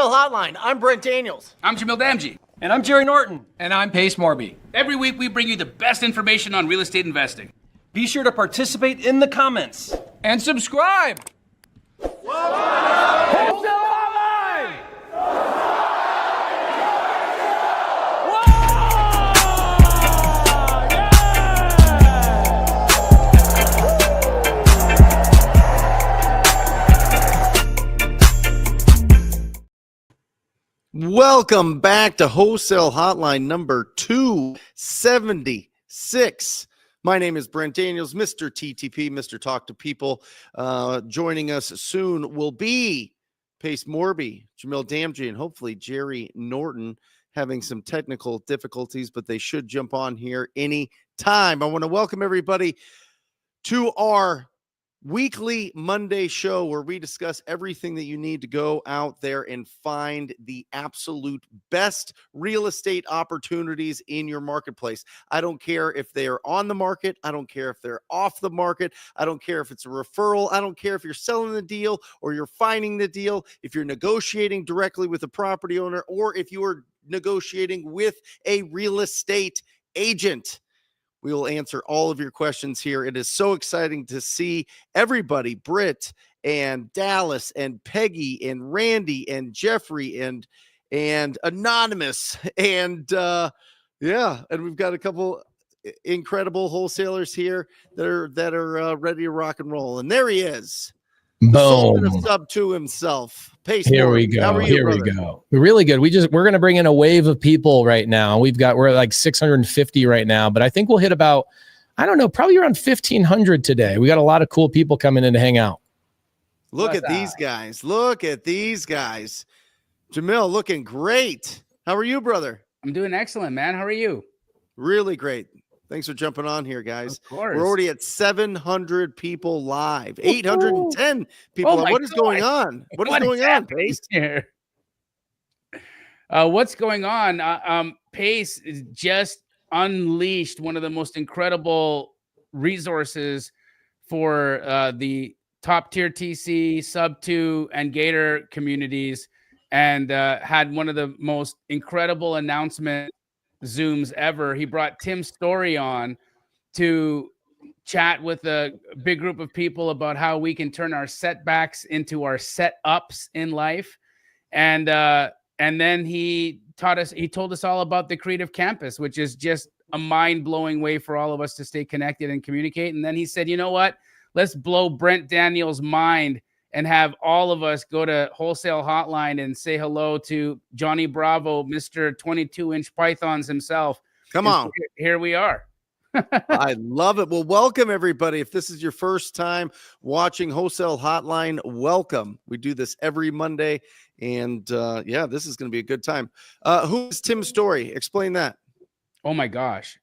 Wholesale Hotline. I'm Brent Daniels. I'm Jamil Damji. And I'm Jerry Norton. And I'm Morby. Every week we bring you the best information on real estate investing. Be sure to participate in the comments. And subscribe. Wholesale Hotline! Welcome back to Wholesale Hotline number 276. My name is Brent Daniels, Mr. TTP, Mr. Talk to People. Joining us soon will be Morby, Jamil Damji, and hopefully Jerry Norton, having some technical difficulties, but they should jump on here any time. I want to welcome everybody to our weekly Monday show where we discuss everything that you need to go out there and find the absolute best real estate opportunities in your marketplace. I don't care if they are on the market. I don't care if they're off the market. I don't care if it's a referral. I don't care if you're selling the deal or you're finding the deal, if you're negotiating directly with a property owner, or if you are negotiating with a real estate agent. We will answer all of your questions here. It is so exciting to see everybody, Britt and Dallas and Peggy and Randy and Jeffrey and Anonymous. And and we've got a couple incredible wholesalers here that are ready to rock and roll. And there he is. Boom. Subto himself. Here we go. Here we go. Really good. We're going to bring in a wave of people right now. We're like 650 right now, but I think we'll hit about, I don't know, probably around 1,500 today. We got a lot of cool people coming in to hang out. Look at these guys. Look at these guys. Jamil looking great. How are you, brother? I'm doing excellent, man. How are you? Really great. Thanks for jumping on here, guys. Of course. We're already at 700 people live, 810 people. What is going on? What is going on, Pace? Here. What's going on? Pace just unleashed one of the most incredible resources for the top tier TC, Subto, and Gator communities, and had one of the most incredible announcement Zooms ever. He brought Tim Story on to chat with a big group of people about how we can turn our setbacks into our setups in life. And then he told us all about the Creative Campus, which is just a mind-blowing way for all of us to stay connected and communicate. And then he said, you know what? Let's blow Brent Daniels' mind and have all of us go to Wholesale Hotline and say hello to Johnny Bravo, Mr. 22-inch Pythons himself. Come on. So here we are. I love it. Well, welcome, everybody. If this is your first time watching Wholesale Hotline, welcome. We do this every Monday, and this is going to be a good time. Who is Tim Story? Explain that. Oh, my gosh.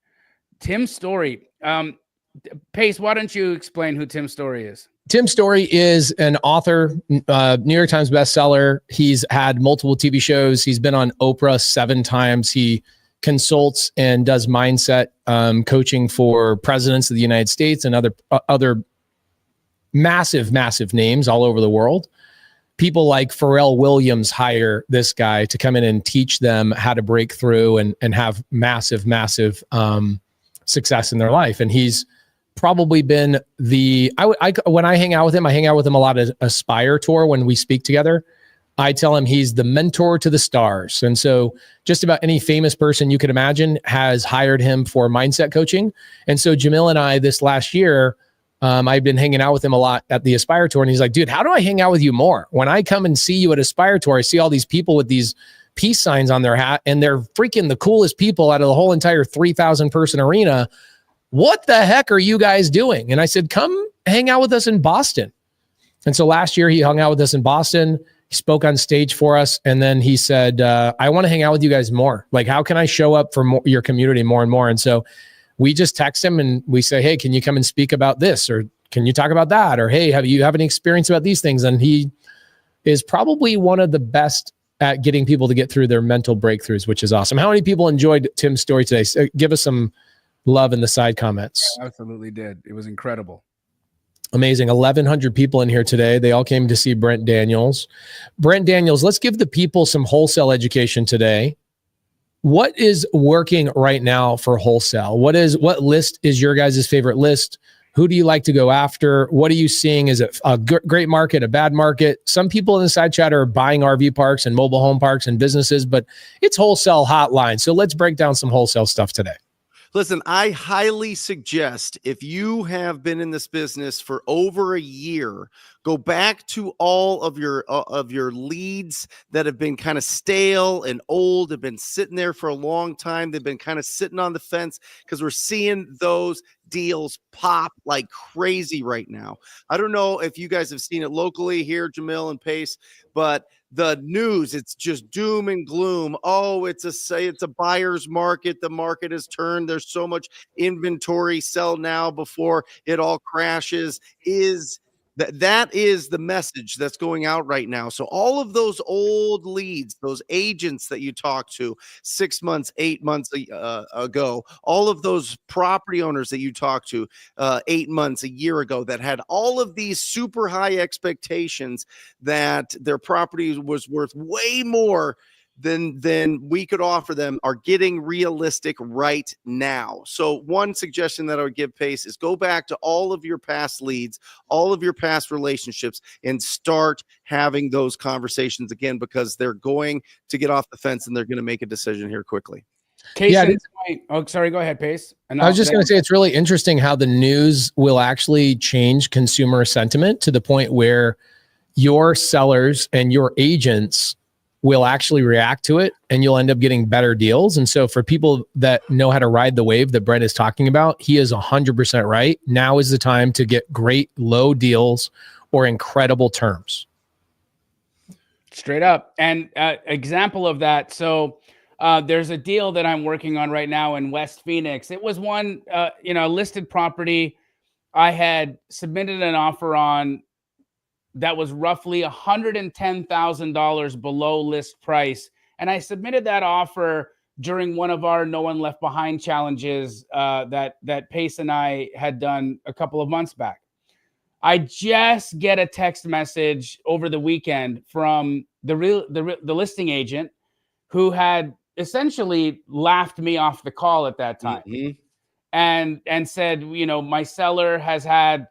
Tim Story. Pace, why don't you explain who Tim Story is? Tim Story is an author, New York Times bestseller. He's had multiple TV shows. He's been on Oprah 7 times. He consults and does mindset coaching for presidents of the United States and other massive names all over the world. People like Pharrell Williams hire this guy to come in and teach them how to break through and have massive success in their life. And he's probably been when I hang out with him a lot at Aspire Tour when we speak together. I tell him he's the mentor to the stars. And so just about any famous person you could imagine has hired him for mindset coaching. And so Jamil and I this last year, I've been hanging out with him a lot at the Aspire Tour. And he's like, dude, how do I hang out with you more? When I come and see you at Aspire Tour, I see all these people with these peace signs on their hat, and they're freaking the coolest people out of the whole entire 3,000 person arena. What the heck are you guys doing? And I said, come hang out with us in Boston. And so last year he hung out with us in Boston. He spoke on stage for us. And then he said, I want to hang out with you guys more. Like, how can I show up for your community more and more? And so we just text him and we say, hey, can you come and speak about this? Or can you talk about that? Or, hey, have you have any experience about these things? And he is probably one of the best at getting people to get through their mental breakthroughs, which is awesome. How many people enjoyed Tim's story today? So give us some love in the side comments. I absolutely did. It was incredible. Amazing. 1,100 people in here today. They all came to see Brent Daniels. Brent Daniels, let's give the people some wholesale education today. What is working right now for wholesale? What list is your guys' favorite list? Who do you like to go after? What are you seeing? Is it a great market, a bad market? Some people in the side chat are buying RV parks and mobile home parks and businesses, but it's Wholesale Hotline. So let's break down some wholesale stuff today. Listen, I highly suggest if you have been in this business for over a year, go back to all of your leads that have been kind of stale and old, have been sitting there for a long time. They've been kind of sitting on the fence because we're seeing those deals pop like crazy right now. I don't know if you guys have seen it locally here, Jamil and Pace, but the news, it's just doom and gloom. Oh, it's a buyer's market. The market has turned. There's so much inventory. Sell now before it all crashes. That is the message that's going out right now. So all of those old leads, those agents that you talked to 6 months, 8 months ago, all of those property owners that you talked to 8 months, a year ago, that had all of these super high expectations that their property was worth way more than we could offer them, are getting realistic right now. So one suggestion that I would give, Pace, is go back to all of your past leads, all of your past relationships, and start having those conversations again, because they're going to get off the fence and they're going to make a decision here quickly. Sorry, go ahead, Pace. And I was just going to say, it's really interesting how the news will actually change consumer sentiment to the point where your sellers and your agents will actually react to it, and you'll end up getting better deals. And so for people that know how to ride the wave that Brent is talking about, he is 100% right. Now is the time to get great low deals or incredible terms. Straight up. And example of that. So there's a deal that I'm working on right now in West Phoenix. It was one, listed property. I had submitted an offer on that was roughly $110,000 below list price. And I submitted that offer during one of our No One Left Behind challenges that Pace and I had done a couple of months back. I just get a text message over the weekend from the listing agent who had essentially laughed me off the call at that time. And said, my seller has had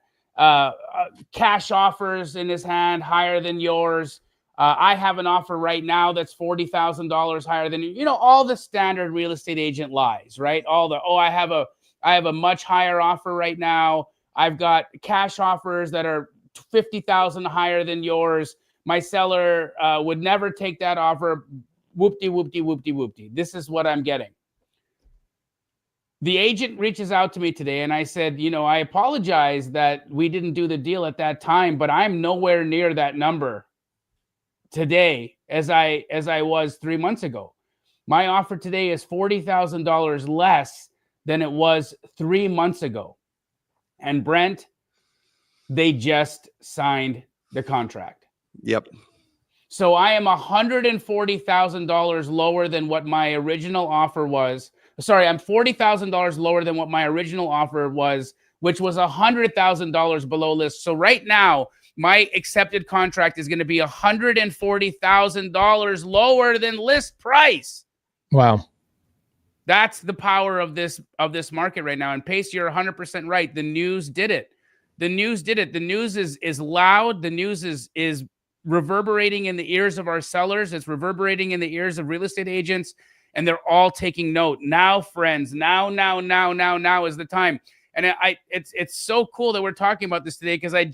cash offers in his hand higher than yours. I have an offer right now that's $40,000 higher than you. All the standard real estate agent lies, right? I have a much higher offer right now. I've got cash offers that are $50,000 higher than yours. My seller would never take that offer. Whoopty, whoopty, whoopty, whoopty. This is what I'm getting. The agent reaches out to me today and I said, I apologize that we didn't do the deal at that time, but I'm nowhere near that number today as I was 3 months ago. My offer today is $40,000 less than it was 3 months ago. And Brent, they just signed the contract. Yep. So I am $140,000 lower than what my original offer was. Sorry, I'm $40,000 lower than what my original offer was, which was $100,000 below list. So right now, my accepted contract is going to be $140,000 lower than list price. Wow. That's the power of this market right now. And Pace, you're 100% right. The news did it. The news did it. The news is loud. The news is reverberating in the ears of our sellers. It's reverberating in the ears of real estate agents. And they're all taking note. Now, friends, now is the time. And it's so cool that we're talking about this today, because I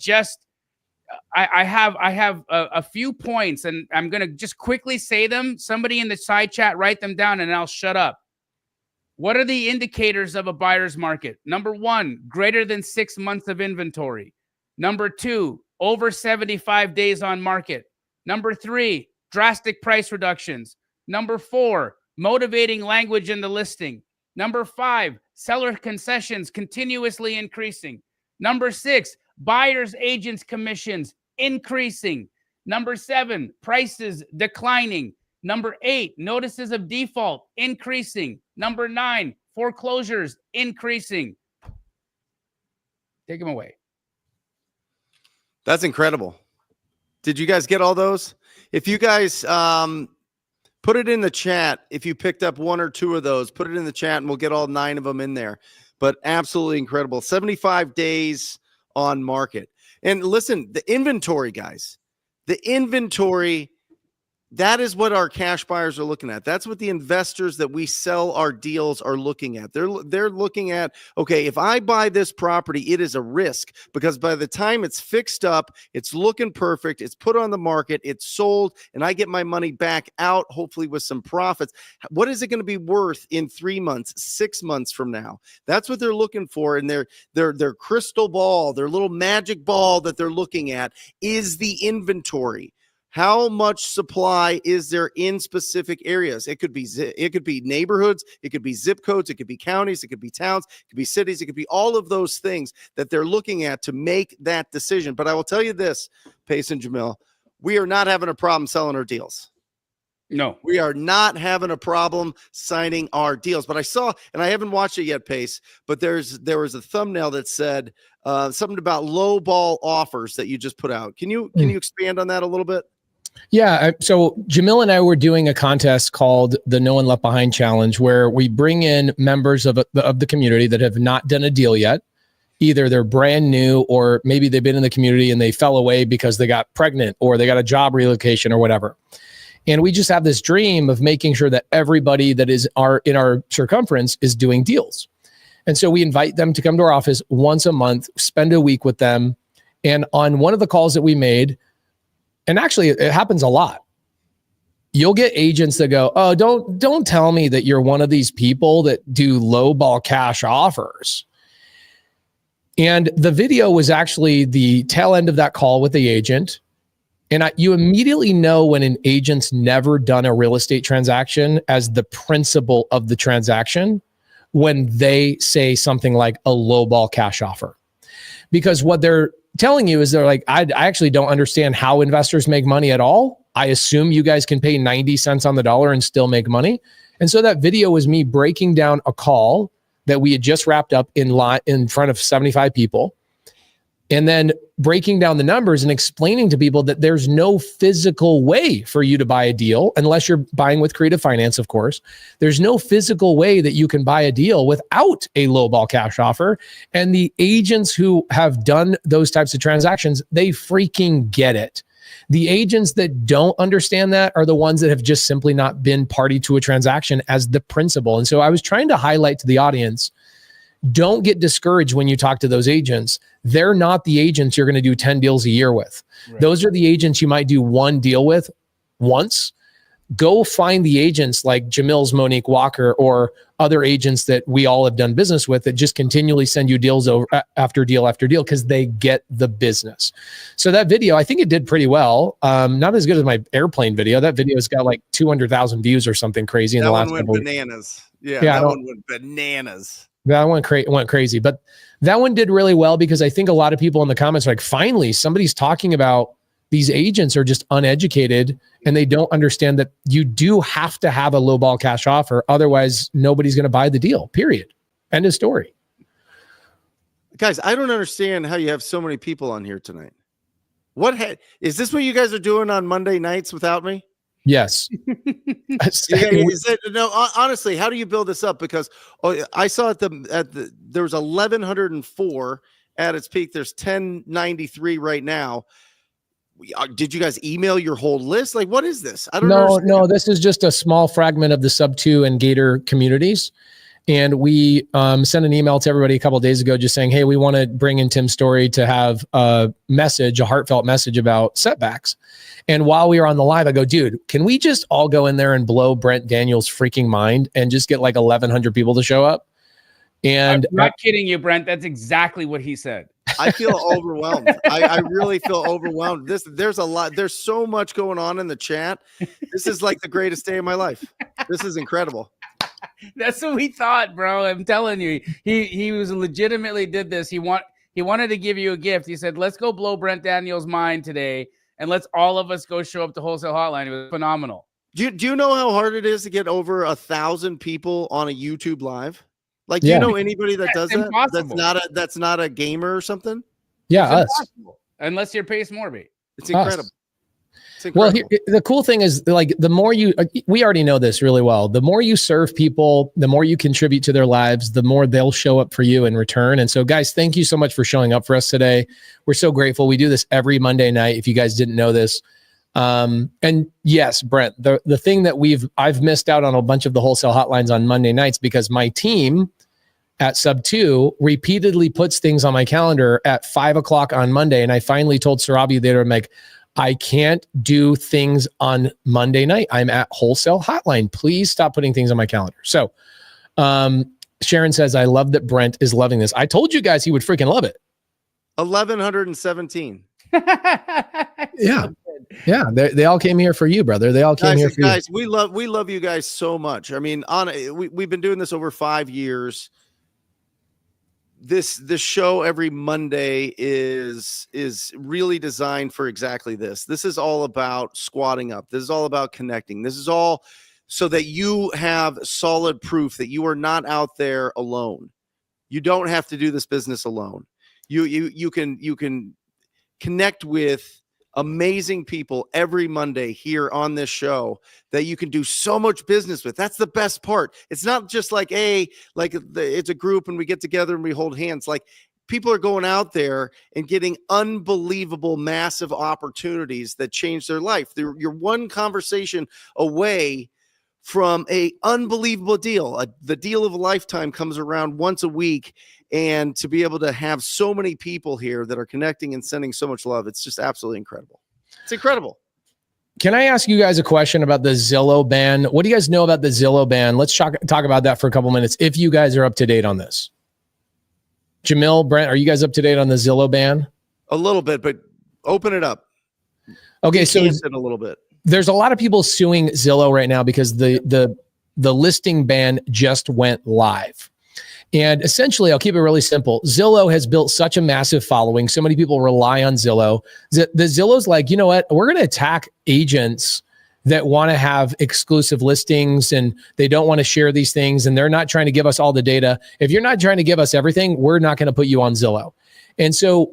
have a few points, and I'm going to just quickly say them. Somebody in the side chat, write them down, and I'll shut up. What are the indicators of a buyer's market? Number 1, greater than 6 months of inventory. Number 2, over 75 days on market. Number 3, drastic price reductions. Number 4, motivating language in the listing. Number 5, seller concessions continuously increasing. Number 6, buyers agents commissions increasing. Number 7, prices declining. Number 8, notices of default increasing. Number 9, foreclosures increasing. Take them away. That's incredible. Did you guys get all those? If you guys put it in the chat, if you picked up one or two of those, put it in the chat and we'll get all 9 of them in there. But absolutely incredible. 75 days on market. And listen, the inventory, guys, the inventory, that is what our cash buyers are looking at. That's what the investors that we sell our deals are looking at. They're looking at, okay, if I buy this property, it is a risk because by the time it's fixed up, it's looking perfect, it's put on the market, it's sold, and I get my money back out, hopefully with some profits. What is it going to be worth in 3 months, 6 months from now? That's what they're looking for. And their crystal ball, their little magic ball that they're looking at is the inventory. How much supply is there in specific areas? It could be neighborhoods, it could be zip codes, it could be counties, it could be towns, it could be cities, it could be all of those things that they're looking at to make that decision. But I will tell you this, Pace and Jamil, we are not having a problem selling our deals. No, we are not having a problem signing our deals. But I saw, and I haven't watched it yet, Pace, but there was a thumbnail that said something about low ball offers that you just put out. Can you expand on that a little bit? Yeah. So Jamil and I were doing a contest called the No One Left Behind Challenge, where we bring in members of the community that have not done a deal yet. Either they're brand new or maybe they've been in the community and they fell away because they got pregnant or they got a job relocation or whatever. And we just have this dream of making sure that everybody that is in our circumference is doing deals. And so we invite them to come to our office once a month, spend a week with them. And on one of the calls that we made, and actually it happens a lot, you'll get agents that go, oh, don't tell me that you're one of these people that do low ball cash offers. And the video was actually the tail end of that call with the agent. And you immediately know when an agent's never done a real estate transaction as the principle of the transaction when they say something like a low ball cash offer. Because what they're telling you is they're like, I actually don't understand how investors make money at all. I assume you guys can pay 90 cents on the dollar and still make money. And so that video was me breaking down a call that we had just wrapped up in front of 75 people. And then breaking down the numbers and explaining to people that there's no physical way for you to buy a deal, unless you're buying with creative finance, of course. There's no physical way that you can buy a deal without a low ball cash offer. And the agents who have done those types of transactions, they freaking get it. The agents that don't understand that are the ones that have just simply not been party to a transaction as the principal. And so I was trying to highlight to the audience, don't get discouraged when you talk to those agents. They're not the agents you're going to do 10 deals a year with. Right. Those are the agents you might do one deal with once. Go find the agents like Jamil's Monique Walker or other agents that we all have done business with that just continually send you deals over after deal because they get the business. So that video, I think it did pretty well. Not as good as my airplane video. That video has got like 200,000 views or something crazy in the last couple went bananas. Yeah, that one went bananas. That one went crazy, but that one did really well because I think a lot of people in the comments are like, finally, somebody's talking about these agents are just uneducated and they don't understand that you do have to have a low ball cash offer. Otherwise, nobody's going to buy the deal, period. End of story. Guys, I don't understand how you have so many people on here tonight. Is this what you guys are doing on Monday nights without me? Yes. Honestly, how do you build this up? Because I saw there was 1,104 at its peak. There's 1,093 right now. Did you guys email your whole list? Like, what is this? I don't know. No, this is just a small fragment of the Subto and Gator communities. And we sent an email to everybody a couple of days ago just saying, hey, we want to bring in Tim's story to have a heartfelt message about setbacks. And while we were on the live, I go, dude, can we just all go in there and blow Brent Daniels' freaking mind and just get like 1,100 people to show up? And I'm not kidding you, Brent. That's exactly what he said. I feel overwhelmed. I really feel overwhelmed. There's a lot. There's so much going on in the chat. This is like the greatest day of my life. This is incredible. That's what we thought, bro. I'm telling you, he was legitimately did this. He wanted to give you a gift. He said, let's go blow Brent Daniels' mind today. And let's all of us go show up to Wholesale Hotline. It was phenomenal. Do you know how hard it is to get over 1,000 people on a YouTube live? Like, do you know anybody that does that? Impossible. That's not a gamer or something? Yeah, us. unless you're Pace Morby. It's incredible. Us. It's Well, incredible. the cool thing is, like, the more you, we already know this really well. The more you serve people, the more you contribute to their lives, the more they'll show up for you in return. And so, guys, thank you so much for showing up for us today. We're so grateful. We do this every Monday night. If you guys didn't know this, and yes, Brent, the thing that I've missed out on a bunch of the wholesale hotlines on Monday nights because my team at Subto repeatedly puts things on my calendar at 5:00 on Monday, and I finally told Sarabi that I'm like, I can't do things on Monday night. I'm at Wholesale Hotline. Please stop putting things on my calendar. So Sharon says, I love that Brent is loving this. I told you guys he would freaking love it. 1,117. Yeah. Yeah. They all came here for you, brother. They all came here for guys, you. we love you guys so much. I mean, we've been doing this over 5 years. This show every Monday is really designed for exactly this. This is all about squatting up. This is all about connecting. This is all so that you have solid proof that you are not out there alone. You don't have to do this business alone. You can connect with amazing people every Monday here on this show that you can do so much business with. That's the best part. It's not just like, it's a group and we get together and we hold hands. Like, people are going out there and getting unbelievable, massive opportunities that change their life. You're one conversation away from a unbelievable deal. The deal of a lifetime comes around once a week, and to be able to have so many people here that are connecting and sending so much love, it's just absolutely incredible. It's incredible. Can I ask you guys a question about the Zillow ban? What do you guys know about the Zillow ban? Let's talk about that for a couple minutes, if you guys are up to date on this. Jamil, Brent, are you guys up to date on the Zillow ban? A little bit, but open it up. Okay, so a little bit. There's a lot of people suing Zillow right now because the listing ban just went live. And essentially, I'll keep it really simple. Zillow has built such a massive following. So many people rely on Zillow. The Zillow's like, you know what? We're going to attack agents that want to have exclusive listings and they don't want to share these things. And they're not trying to give us all the data. If you're not trying to give us everything, we're not going to put you on Zillow. And so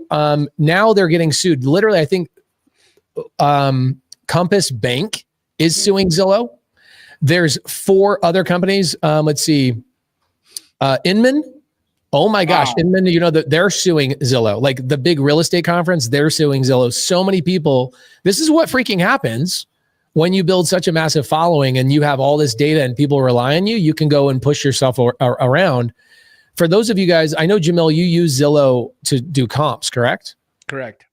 now they're getting sued. Literally, I think Compass Bank is suing Zillow. There's 4 other companies. Let's see. Inman. Oh my gosh. Wow. Inman, you know, they're suing Zillow. Like the big real estate conference, they're suing Zillow. So many people. This is what freaking happens when you build such a massive following and you have all this data and people rely on you. You can go and push yourself around. For those of you guys, I know, Jamil, you use Zillow to do comps, correct? Correct.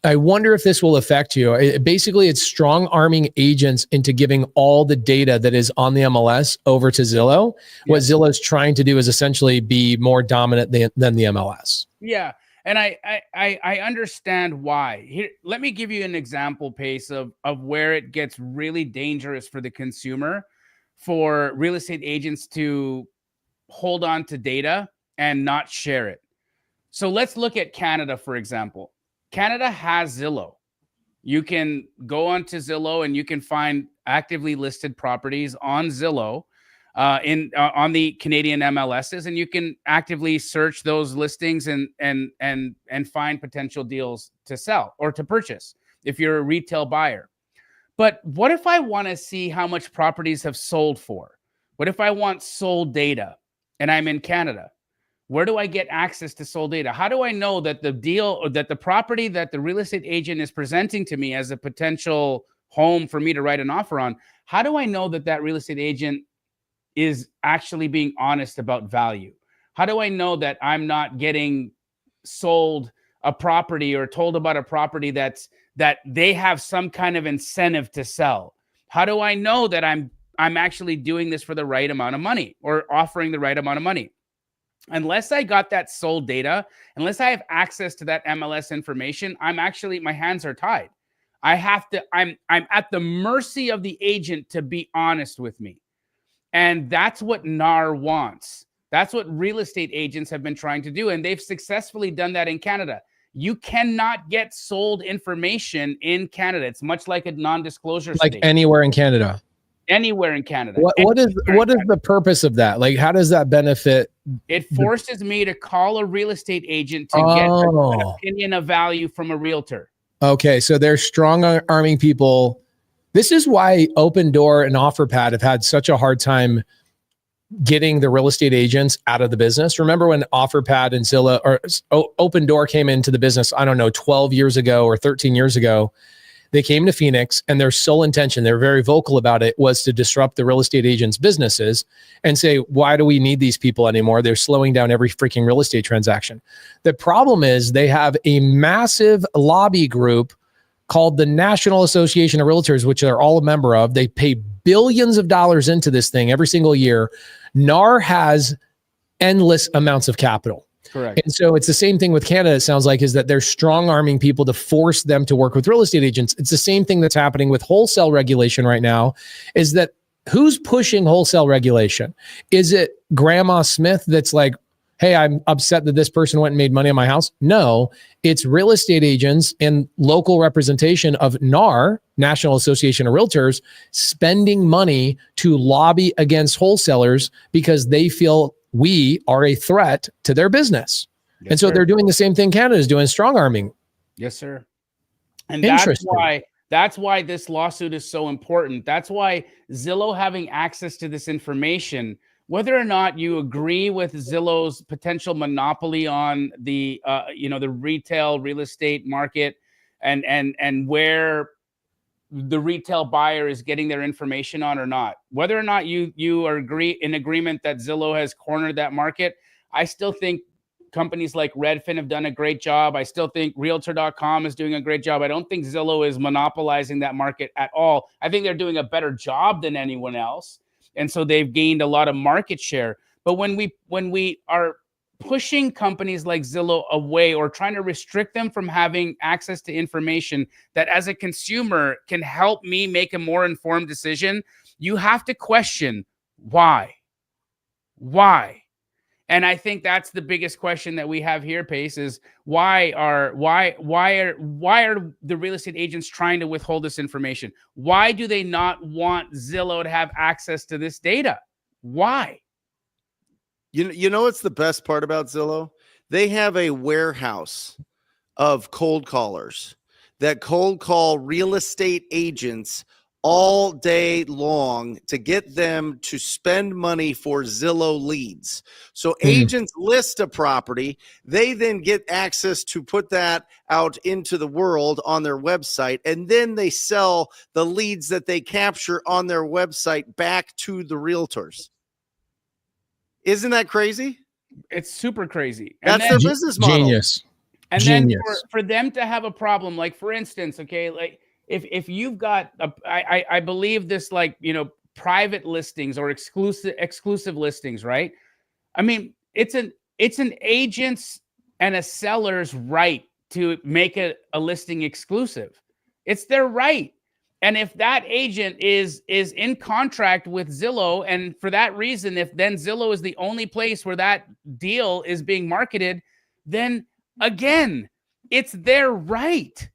I wonder if this will affect you. Basically, it's strong arming agents into giving all the data that is on the MLS over to Zillow. Yeah. What Zillow is trying to do is essentially be more dominant than the MLS. Yeah, and I understand why. Here, let me give you an example, Pace, of where it gets really dangerous for the consumer, for real estate agents to hold on to data and not share it. So let's look at Canada, for example. Canada has Zillow. You can go onto Zillow and you can find actively listed properties on Zillow on the Canadian MLSs, and you can actively search those listings and find potential deals to sell or to purchase if you're a retail buyer. But what if I want to see how much properties have sold for? What if I want sold data and I'm in Canada? Where do I get access to sold data? How do I know that the deal or that the property that the real estate agent is presenting to me as a potential home for me to write an offer on? How do I know that that real estate agent is actually being honest about value? How do I know that I'm not getting sold a property or told about a property that they have some kind of incentive to sell? How do I know that I'm actually doing this for the right amount of money or offering the right amount of money? Unless I got that sold data, unless I have access to that MLS information, my hands are tied. I'm at the mercy of the agent to be honest with me. And that's what NAR wants. That's what real estate agents have been trying to do. And they've successfully done that in Canada. You cannot get sold information in Canada. It's much like a non-disclosure like state. Anywhere in Canada. Anywhere in Canada. What is the purpose of that? Like, how does that benefit? It forces me to call a real estate agent to get an opinion of value from a realtor. Okay, so they're strong arming people. This is why Open Door and OfferPad have had such a hard time getting the real estate agents out of the business. Remember when OfferPad and Zillow or Open Door came into the business, I don't know, 12 years ago or 13 years ago, they came to Phoenix and their sole intention, they're very vocal about it, was to disrupt the real estate agents' businesses and say, why do we need these people anymore? They're slowing down every freaking real estate transaction. The problem is they have a massive lobby group called the National Association of Realtors, which they're all a member of. They pay billions of dollars into this thing every single year. NAR has endless amounts of capital. Correct. And so it's the same thing with Canada, it sounds like, is that they're strong arming people to force them to work with real estate agents. It's the same thing that's happening with wholesale regulation right now, is that who's pushing wholesale regulation? Is it Grandma Smith that's like, hey, I'm upset that this person went and made money on my house? No, it's real estate agents and local representation of NAR, National Association of Realtors, spending money to lobby against wholesalers because they feel we are a threat to their business. Yes, and so sir. they're doing the same thing Canada is doing, strong arming. Yes, sir. And that's why this lawsuit is so important. That's why Zillow having access to this information, whether or not you agree with Zillow's potential monopoly on the the retail real estate market and where the retail buyer is getting their information on or not, whether or not you are in agreement that Zillow has cornered that market, I still think companies like Redfin have done a great job. I still think Realtor.com is doing a great job. I don't think Zillow is monopolizing that market at all. I think they're doing a better job than anyone else. And so they've gained a lot of market share. But when we are pushing companies like Zillow away or trying to restrict them from having access to information that as a consumer can help me make a more informed decision, you have to question why. And I think that's the biggest question that we have here, Pace, is why are the real estate agents trying to withhold this information? Why do they not want Zillow to have access to this data? Why? You know what's the best part about Zillow? They have a warehouse of cold callers that cold call real estate agents all day long to get them to spend money for Zillow leads. So agents list a property. They then get access to put that out into the world on their website. And then they sell the leads that they capture on their website back to the realtors. Isn't that crazy? It's super crazy. That's their business model. Genius. And Genius. then for them to have a problem, like for instance, okay, like if you've got I believe this, like, private listings or exclusive listings, right? I mean, it's an agent's and a seller's right to make a listing exclusive. It's their right. And if that agent is in contract with Zillow, and for that reason, if then Zillow is the only place where that deal is being marketed, then again, it's their right.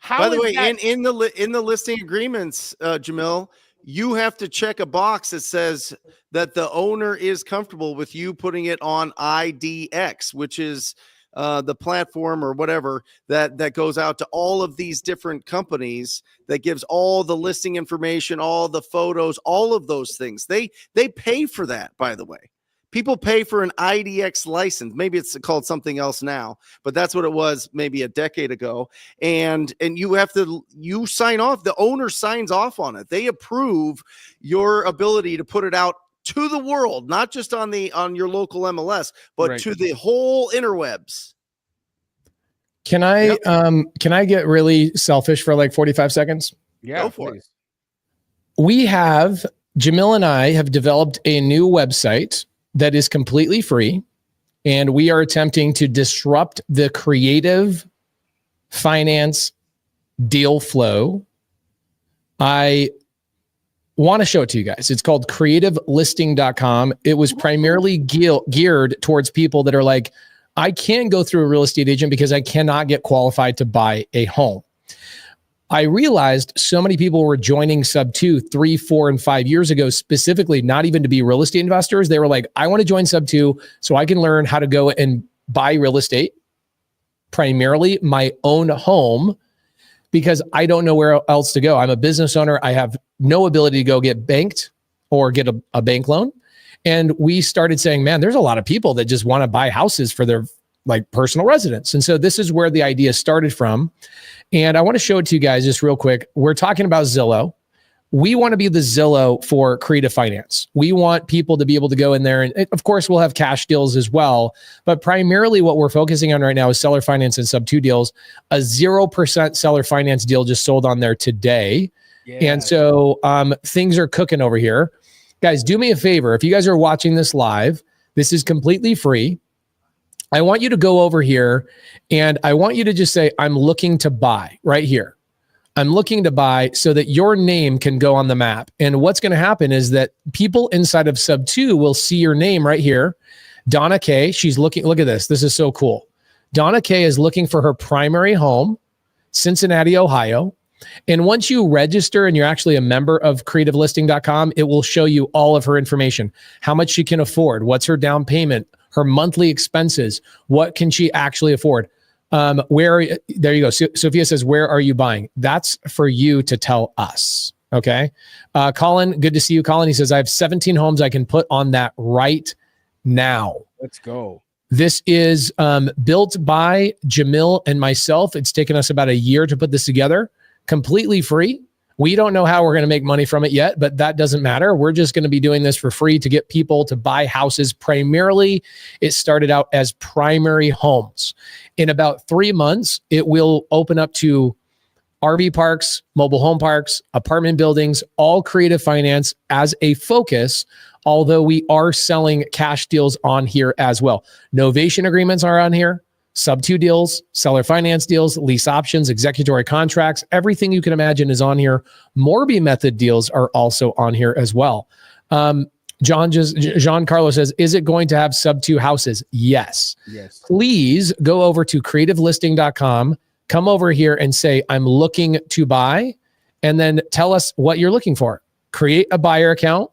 By the way, in the listing agreements, Jamil, you have to check a box that says that the owner is comfortable with you putting it on IDX, which is the platform or whatever that goes out to all of these different companies that gives all the listing information, all the photos, all of those things. They pay for that, by the way. People pay for an IDX license. Maybe it's called something else now, but that's what it was maybe a decade ago. And you sign off. The owner signs off on it. They approve your ability to put it out to the world, not just on your local MLS, but to the whole interwebs. Can I get really selfish for like 45 seconds? Yeah, go for it. Jamil and I have developed a new website that is completely free, and we are attempting to disrupt the creative finance deal flow. I want to show it to you guys. It's called creativelisting.com. It was primarily geared towards people that are like, I can't go through a real estate agent because I cannot get qualified to buy a home. I realized so many people were joining Subto 3, 4, and 5 years ago, specifically not even to be real estate investors. They were like, I want to join Subto so I can learn how to go and buy real estate, primarily my own home, because I don't know where else to go. I'm a business owner. I have no ability to go get banked or get a bank loan. And we started saying, man, there's a lot of people that just want to buy houses for their like personal residence. And so this is where the idea started from. And I want to show it to you guys just real quick. We're talking about Zillow. We want to be the Zillow for creative finance. We want people to be able to go in there, and of course we'll have cash deals as well, but primarily what we're focusing on right now is seller finance and Subto deals. A 0% seller finance deal just sold on there today. Yeah. And so things are cooking over here. Guys, do me a favor. If you guys are watching this live, this is completely free. I want you to go over here and I want you to just say, I'm looking to buy right here. I'm looking to buy, so that your name can go on the map. And what's going to happen is that people inside of Subto will see your name right here. Donna K, she's looking, look at this. This is so cool. Donna K is looking for her primary home, Cincinnati, Ohio. And once you register and you're actually a member of creativelisting.com, it will show you all of her information, how much she can afford, what's her down payment, her monthly expenses, what can she actually afford? There you go. Sophia says, where are you buying? That's for you to tell us. Okay. Colin, good to see you, Colin. He says, I have 17 homes I can put on that right now. Let's go. This is built by Jamil and myself. It's taken us about a year to put this together, completely free. We don't know how we're going to make money from it yet, but that doesn't matter. We're just going to be doing this for free to get people to buy houses. Primarily, it started out as primary homes. In about 3 months, it will open up to RV parks, mobile home parks, apartment buildings, all creative finance as a focus, although we are selling cash deals on here as well. Novation agreements are on here. Subto deals, seller finance deals, lease options, executory contracts, everything you can imagine is on here. Morby method deals are also on here as well. John Carlos says, is it going to have Subto houses? Yes. Please go over to creativelisting.com, come over here and say, I'm looking to buy, and then tell us what you're looking for. Create a buyer account.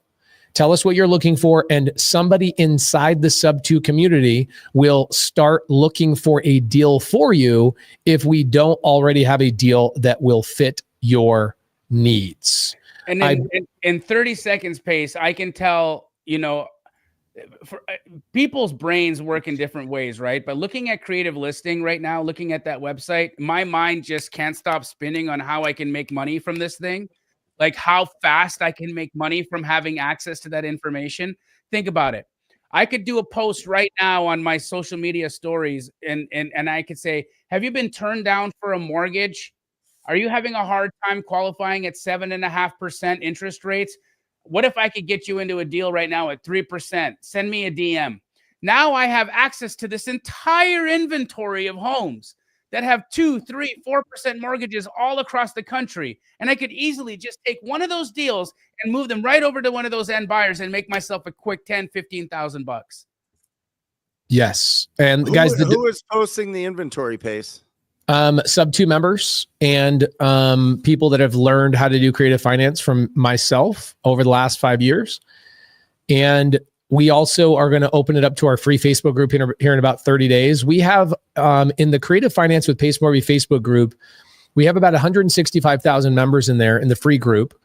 Tell us what you're looking for, and somebody inside the Subto community will start looking for a deal for you if we don't already have a deal that will fit your needs. And then in 30 seconds pace, I can tell, for people's brains work in different ways, right? But looking at Creative Listing right now, looking at that website, my mind just can't stop spinning on how I can make money from this thing. Like how fast I can make money from having access to that information. Think about it. I could do a post right now on my social media stories and I could say, have you been turned down for a mortgage? Are you having a hard time qualifying at 7.5% interest rates? What if I could get you into a deal right now at 3%? Send me a DM. Now I have access to this entire inventory of homes that have 2, 3, 4% mortgages all across the country. And I could easily just take one of those deals and move them right over to one of those end buyers and make myself a quick $10,000-$15,000. Yes. And guys, who is posting the inventory pace? Subto members and people that have learned how to do creative finance from myself over the last 5 years. And we also are going to open it up to our free Facebook group here in about 30 days. We have in the Creative Finance with Pace Morby Facebook group, we have about 165,000 members in there in the free group.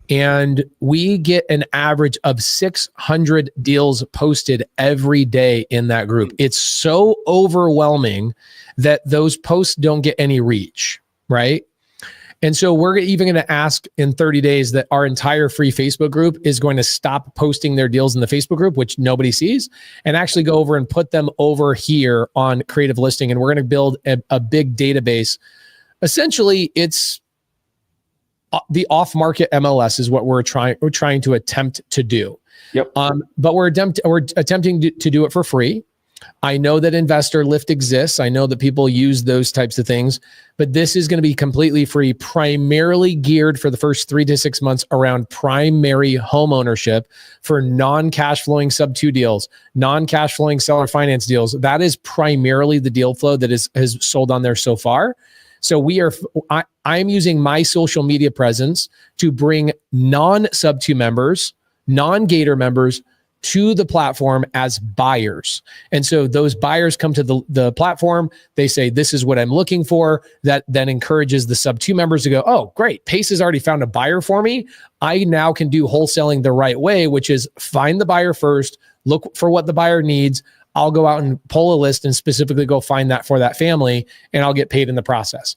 And we get an average of 600 deals posted every day in that group. It's so overwhelming that those posts don't get any reach, right? And so we're even going to ask in 30 days that our entire free Facebook group is going to stop posting their deals in the Facebook group, which nobody sees, and actually go over and put them over here on Creative Listing. And we're going to build a big database. Essentially, it's the off-market MLS is what we're trying to attempt to do. Yep. But we're attempting to do it for free. I know that Investor Lift exists. I know that people use those types of things, but this is going to be completely free, primarily geared for the first 3 to 6 months around primary home ownership for non-cash flowing Subto deals, non-cash flowing seller finance deals. That is primarily the deal flow that has sold on there so far. So I'm using my social media presence to bring non-Subto members, non-Gator members to the platform as buyers. And so those buyers come to the platform. They say, this is what I'm looking for. That then encourages the Subto members to go, oh, great. Pace has already found a buyer for me. I now can do wholesaling the right way, which is find the buyer first, look for what the buyer needs. I'll go out and pull a list and specifically go find that for that family, and I'll get paid in the process.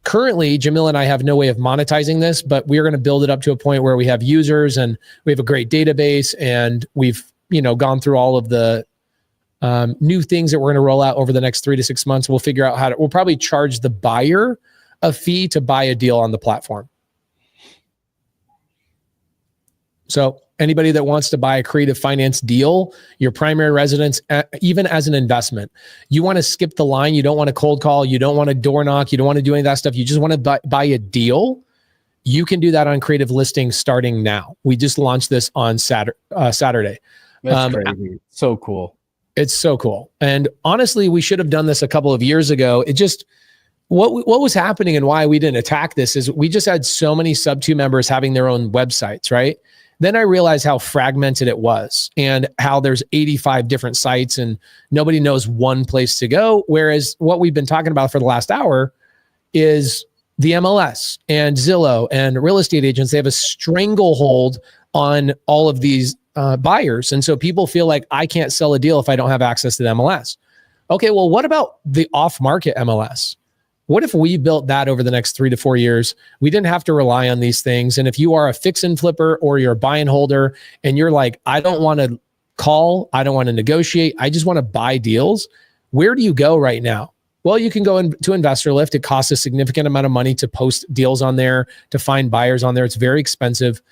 Currently, Jamil and I have no way of monetizing this, but we're going to build it up to a point where we have users and we have a great database, and we've gone through all of the new things that we're going to roll out over the next 3 to 6 months. We'll figure out we'll probably charge the buyer a fee to buy a deal on the platform. So anybody that wants to buy a creative finance deal, your primary residence, even as an investment, you want to skip the line. You don't want to cold call. You don't want to door knock. You don't want to do any of that stuff. You just want to buy a deal. You can do that on Creative Listing starting now. We just launched this on Saturday. That's crazy. So cool. It's so cool. And honestly, we should have done this a couple of years ago. It just, what was happening and why we didn't attack this is we just had so many Subto members having their own websites, right? Then I realized how fragmented it was and how there's 85 different sites and nobody knows one place to go. Whereas what we've been talking about for the last hour is the MLS and Zillow and real estate agents. They have a stranglehold on all of these buyers. And so people feel like I can't sell a deal if I don't have access to the MLS. Okay, well, what about the off-market MLS? What if we built that over the next 3 to 4 years? We didn't have to rely on these things. And if you are a fix and flipper or you're a buy and holder and you're like, I don't want to call, I don't want to negotiate, I just want to buy deals, where do you go right now? Well, you can go into Investor Lift. It costs a significant amount of money to post deals on there, to find buyers on there. It's very expensive.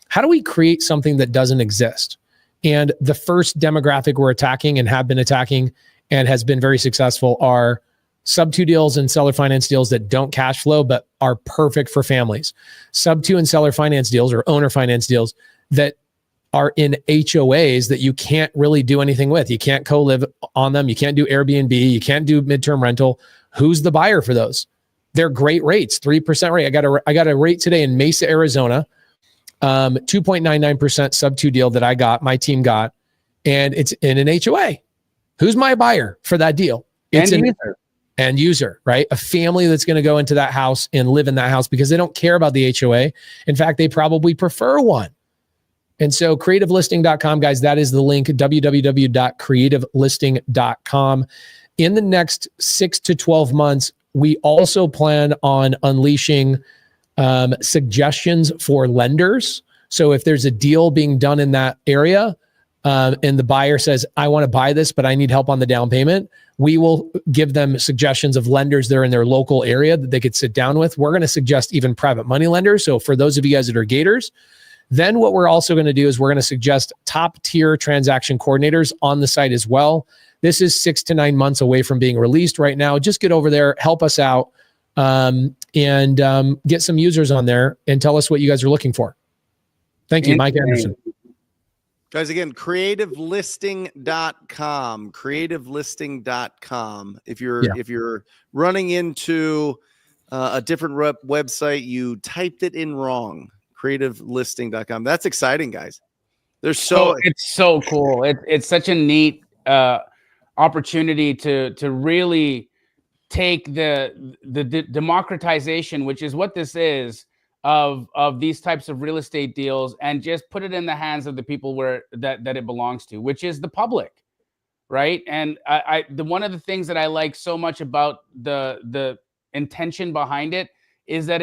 How do we create something that doesn't exist? And the first demographic we're attacking and have been attacking and has been very successful are Subto deals and seller finance deals that don't cash flow, but are perfect for families. Subto and seller finance deals or owner finance deals that are in HOAs that you can't really do anything with. You can't co-live on them. You can't do Airbnb. You can't do midterm rental. Who's the buyer for those? They're great rates, 3% rate. I got a rate today in Mesa, Arizona, 2.99% Subto deal that my team got, and it's in an HOA. Who's my buyer for that deal? It's an end user, right? A family that's going to go into that house and live in that house because they don't care about the HOA. In fact, they probably prefer one. And so creativelisting.com, guys, that is the link, www.creativelisting.com. In the next 6 to 12 months, we also plan on unleashing suggestions for lenders. So if there's a deal being done in that area, and the buyer says, I want to buy this, but I need help on the down payment, we will give them suggestions of lenders that are in their local area that they could sit down with. We're going to suggest even private money lenders. So for those of you guys that are Gators, then what we're also going to do is we're going to suggest top tier transaction coordinators on the site as well. This is 6 to 9 months away from being released right now. Just get over there, help us out, and get some users on there and tell us what you guys are looking for. Thank you, Mike Anderson. Guys, again, creativelisting.com, creativelisting.com. If you're running into a different website, you typed it in wrong, creativelisting.com. That's exciting, guys. It's so cool. It's such a neat opportunity to really take the democratization, which is what this is, of these types of real estate deals, and just put it in the hands of the people that it belongs to, which is the public, right? And one of the things that I like so much about the intention behind it is that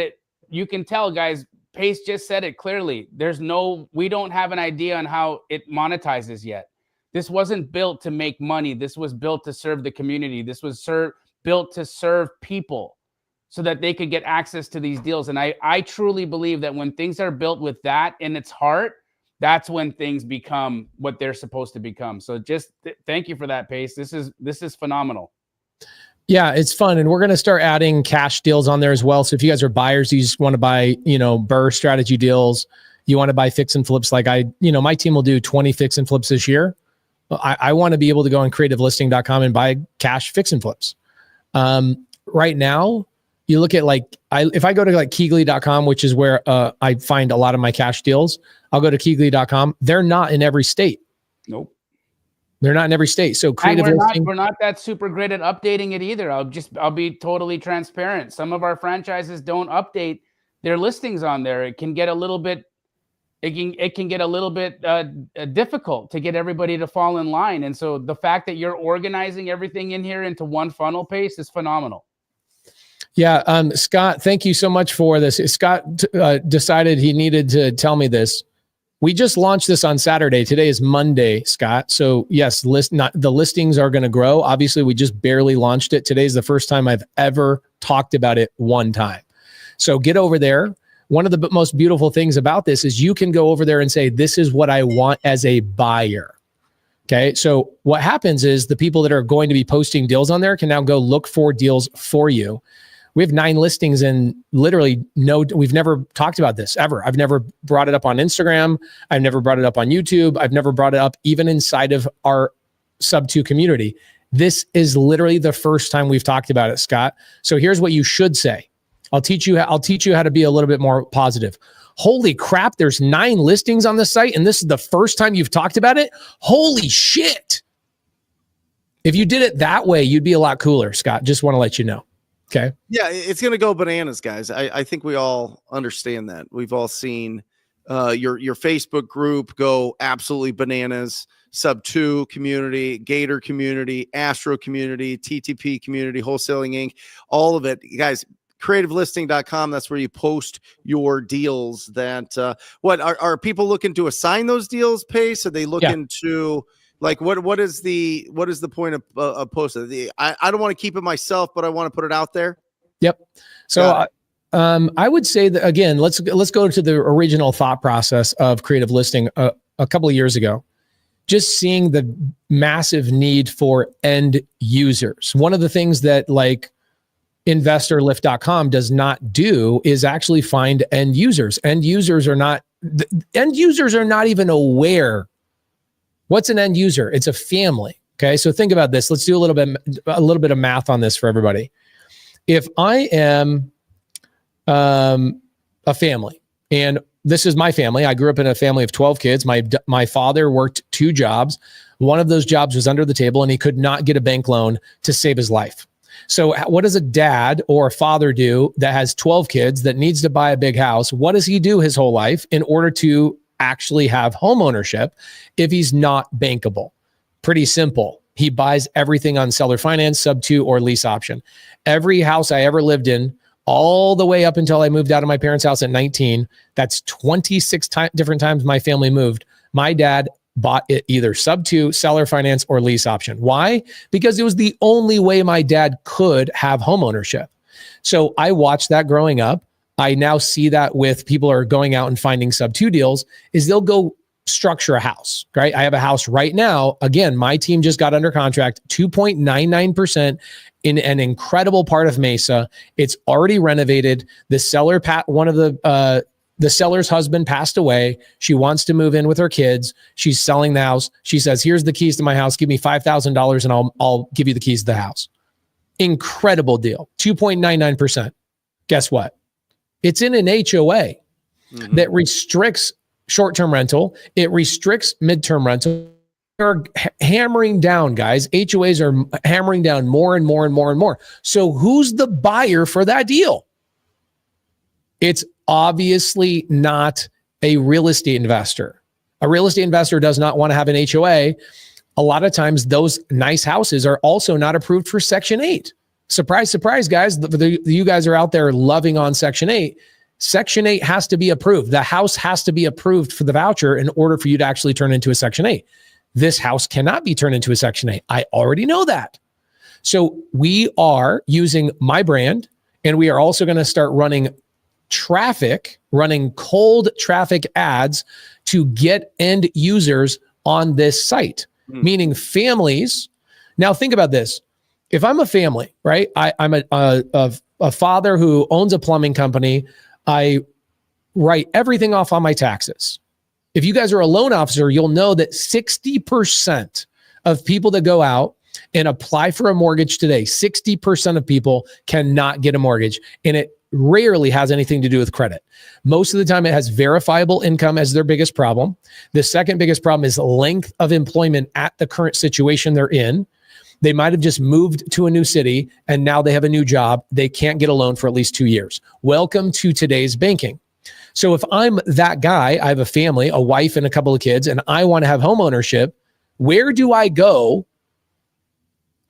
you can tell, guys, Pace just said it clearly. We don't have an idea on how it monetizes yet. This wasn't built to make money. This was built to serve the community. This was built to serve people, so that they could get access to these deals. And I truly believe that when things are built with that in its heart, that's when things become what they're supposed to become. So just thank you for that, Pace. This is phenomenal. Yeah, it's fun. And we're going to start adding cash deals on there as well. So if you guys are buyers, you just want to buy, BRRRR strategy deals, you want to buy fix and flips. Like my team will do 20 fix and flips this year. I want to be able to go on creativelisting.com and buy cash fix and flips. Right now, you look at like, if I go to like Keegly.com, which is where I find a lot of my cash deals, I'll go to Keegly.com. They're not in every state. Nope. They're not in every state. So And creative listing. we're not that super great at updating it either. I'll be totally transparent. Some of our franchises don't update their listings on there. It can get a little bit difficult to get everybody to fall in line. And so the fact that you're organizing everything in here into one funnel paste is phenomenal. Yeah. Scott, thank you so much for this. Scott decided he needed to tell me this. We just launched this on Saturday. Today is Monday, Scott. So yes, the listings are going to grow. Obviously, we just barely launched it. Today's the first time I've ever talked about it one time. So get over there. One of the most beautiful things about this is you can go over there and say, this is what I want as a buyer. Okay. So what happens is the people that are going to be posting deals on there can now go look for deals for you. We have 9 listings and literally we've never talked about this ever. I've never brought it up on Instagram. I've never brought it up on YouTube. I've never brought it up even inside of our Subto community. This is literally the first time we've talked about it, Scott. So here's what you should say. I'll teach you how to be a little bit more positive. Holy crap, there's 9 listings on the site and this is the first time you've talked about it? Holy shit. If you did it that way, you'd be a lot cooler, Scott. Just want to let you know. Okay. Yeah, it's going to go bananas, guys. I think we all understand that. We've all seen your Facebook group go absolutely bananas. Subto community, Gator community, Astro community, TTP community, Wholesaling Inc. All of it, guys. Creativelisting.com. That's where you post your deals. That what are people looking to assign those deals? Pace? Are they looking to? Like what is the point of posting? I don't want to keep it myself, but I want to put it out there. Yep. So I would say that again, let's go to the original thought process of creative listing a couple of years ago. Just seeing the massive need for end users. One of the things that like investorlift.com does not do is actually find end users. End users are not even aware. What's an end user? It's a family. Okay. So think about this. Let's do a little bit of math on this for everybody. If I am a family, and this is my family, I grew up in a family of 12 kids. My father worked 2 jobs. One of those jobs was under the table and he could not get a bank loan to save his life. So what does a dad or a father do that has 12 kids that needs to buy a big house? What does he do his whole life in order to actually have home ownership if he's not bankable? Pretty simple. He buys everything on seller finance, Subto, or lease option. Every house I ever lived in, all the way up until I moved out of my parents' house at 19, that's 26 different times my family moved. My dad bought it either Subto, seller finance, or lease option. Why? Because it was the only way my dad could have home ownership. So I watched that growing up. I now see that with people who are going out and finding Subto deals is they'll go structure a house, right? I have a house right now. Again, my team just got under contract, 2.99% in an incredible part of Mesa. It's already renovated. The seller, one of the seller's husband passed away. She wants to move in with her kids. She's selling the house. She says, here's the keys to my house. Give me $5,000 and I'll give you the keys to the house. Incredible deal. 2.99%. Guess what? It's in an HOA that restricts short-term rental. It restricts midterm rental. They're hammering down, guys. HOAs are hammering down more and more and more and more. So who's the buyer for that deal? It's obviously not a real estate investor. A real estate investor does not want to have an HOA. A lot of times those nice houses are also not approved for Section 8. Surprise, surprise, guys. You guys are out there loving on Section 8. Section 8 has to be approved. The house has to be approved for the voucher in order for you to actually turn into a Section 8. This house cannot be turned into a Section 8. I already know that. So we are using my brand, and we are also going to start running cold traffic ads to get end users on this site, meaning families. Now think about this. If I'm a family, right? I'm a father who owns a plumbing company. I write everything off on my taxes. If you guys are a loan officer, you'll know that 60% of people that go out and apply for a mortgage today. 60% of people cannot get a mortgage, and it rarely has anything to do with credit. Most of the time, it has verifiable income as their biggest problem. The second biggest problem is length of employment at the current situation they're in. They might have just moved to a new city and now they have a new job. They can't get a loan for at least 2 years. Welcome to today's banking. So if I'm that guy, I have a family, a wife and a couple of kids, and I want to have home ownership, where do I go?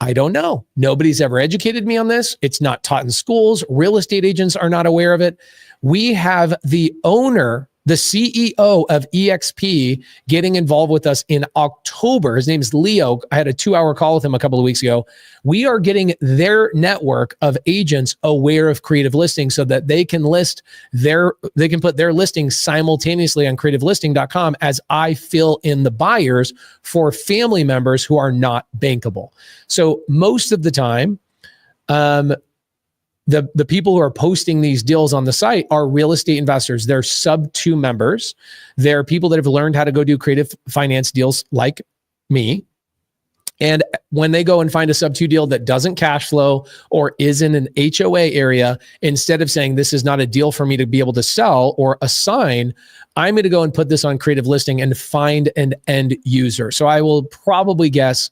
I don't know. Nobody's ever educated me on this. It's not taught in schools. Real estate agents are not aware of it. We have the owner, the CEO of EXP, getting involved with us in October. His name is Leo. I had a 2-hour call with him a couple of weeks ago. We are getting their network of agents aware of creative listing so that they can put their listings simultaneously on creativelisting.com as I fill in the buyers for family members who are not bankable. So most of the time, the people who are posting these deals on the site are real estate investors. They're Subto members. They're people that have learned how to go do creative finance deals like me. And when they go and find a Subto deal that doesn't cash flow or is in an HOA area, instead of saying this is not a deal for me to be able to sell or assign, I'm going to go and put this on Creative Listing and find an end user. So I will probably guess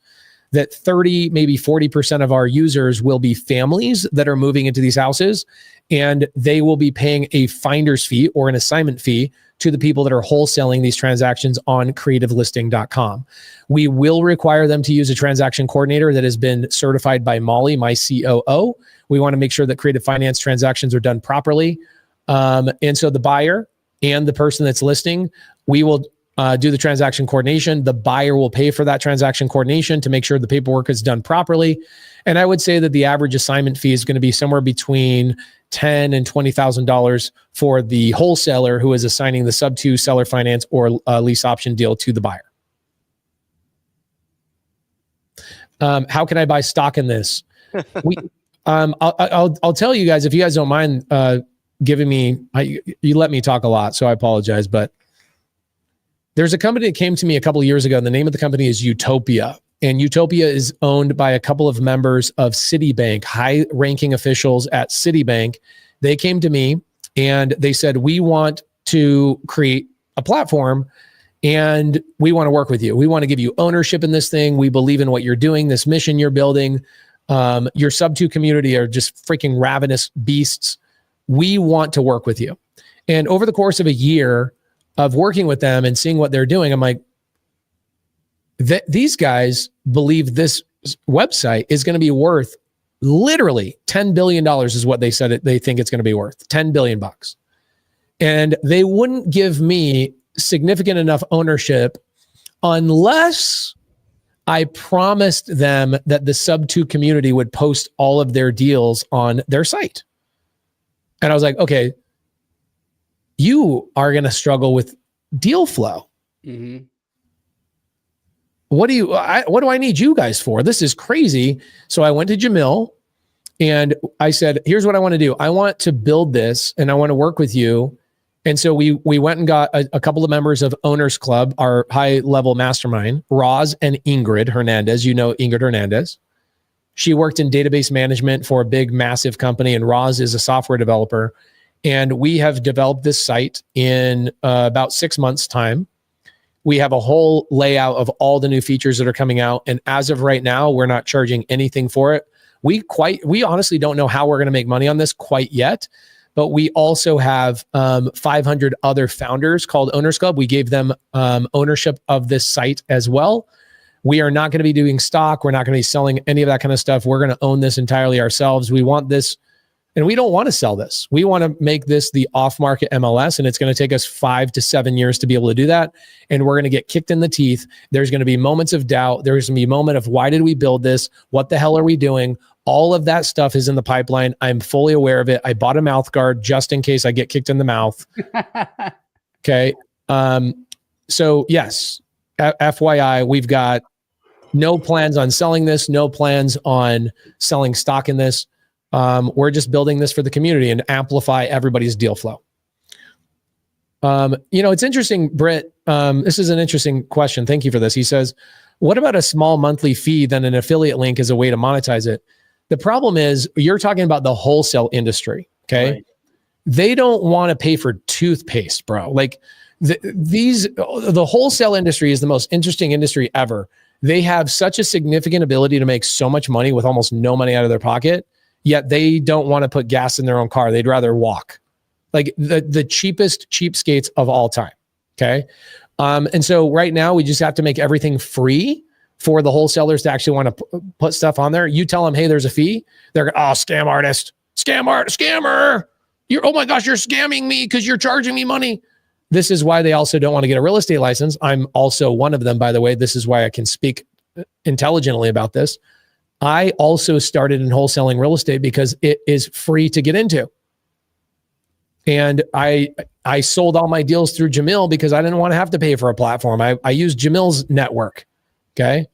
that 30, maybe 40% of our users will be families that are moving into these houses, and they will be paying a finder's fee or an assignment fee to the people that are wholesaling these transactions on creativelisting.com. We will require them to use a transaction coordinator that has been certified by Molly, my COO. We want to make sure that creative finance transactions are done properly. And so the buyer and the person that's listing, we will do the transaction coordination. The buyer will pay for that transaction coordination to make sure the paperwork is done properly. And I would say that the average assignment fee is going to be somewhere between $10,000 and $20,000 for the wholesaler who is assigning the Subto seller finance or lease option deal to the buyer. How can I buy stock in this? I'll tell you guys, if you guys don't mind giving me, you let me talk a lot, so I apologize, but there's a company that came to me a couple of years ago, and the name of the company is Utopia. And Utopia is owned by a couple of members of Citibank, high-ranking officials at Citibank. They came to me and they said, we want to create a platform and we want to work with you. We want to give you ownership in this thing. We believe in what you're doing, this mission you're building. Your Subto community are just freaking ravenous beasts. We want to work with you. And over the course of a year of working with them and seeing what they're doing, I'm like, these guys believe this website is going to be worth literally $10 billion is what they said they think it's going to be worth, $10 billion bucks. And they wouldn't give me significant enough ownership unless I promised them that the Subto community would post all of their deals on their site. And I was like, okay, you are going to struggle with deal flow. Mm-hmm. What do I need you guys for? This is crazy. So I went to Jamil and I said, here's what I want to do. I want to build this and I want to work with you. And so we went and got a couple of members of Owners Club, our high level mastermind, Roz and Ingrid Hernandez. You know Ingrid Hernandez. She worked in database management for a big, massive company, and Roz is a software developer. And we have developed this site in about 6 months' time. We have a whole layout of all the new features that are coming out. And as of right now, we're not charging anything for it. We honestly don't know how we're going to make money on this quite yet. But we also have 500 other founders called Owners Club. We gave them ownership of this site as well. We are not going to be doing stock. We're not going to be selling any of that kind of stuff. We're going to own this entirely ourselves. We want this, and we don't want to sell this. We want to make this the off-market MLS, and it's going to take us 5 to 7 years to be able to do that. And we're going to get kicked in the teeth. There's going to be moments of doubt. There's going to be a moment of, why did we build this? What the hell are we doing? All of that stuff is in the pipeline. I'm fully aware of it. I bought a mouth guard just in case I get kicked in the mouth. Okay. So yes, FYI, we've got no plans on selling this, no plans on selling stock in this. We're just building this for the community and amplify everybody's deal flow. It's interesting, Brent. This is an interesting question. Thank you for this. He says, What about a small monthly fee, then an affiliate link as a way to monetize it? The problem is you're talking about the wholesale industry. Okay. Right. They don't want to pay for toothpaste, bro. Like the wholesale industry is the most interesting industry ever. They have such a significant ability to make so much money with almost no money out of their pocket, yet they don't want to put gas in their own car. They'd rather walk. Like the cheapest cheapskates of all time. Okay. And so right now we just have to make everything free for the wholesalers to actually want to put stuff on there. You tell them, hey, there's a fee. They're going, oh, scam artist, scammer. Oh my gosh, you're scamming me because you're charging me money. This is why they also don't want to get a real estate license. I'm also one of them, by the way. This is why I can speak intelligently about this. I also started in wholesaling real estate because it is free to get into. And I sold all my deals through Jamil because I didn't want to have to pay for a platform. I used Jamil's network. Okay.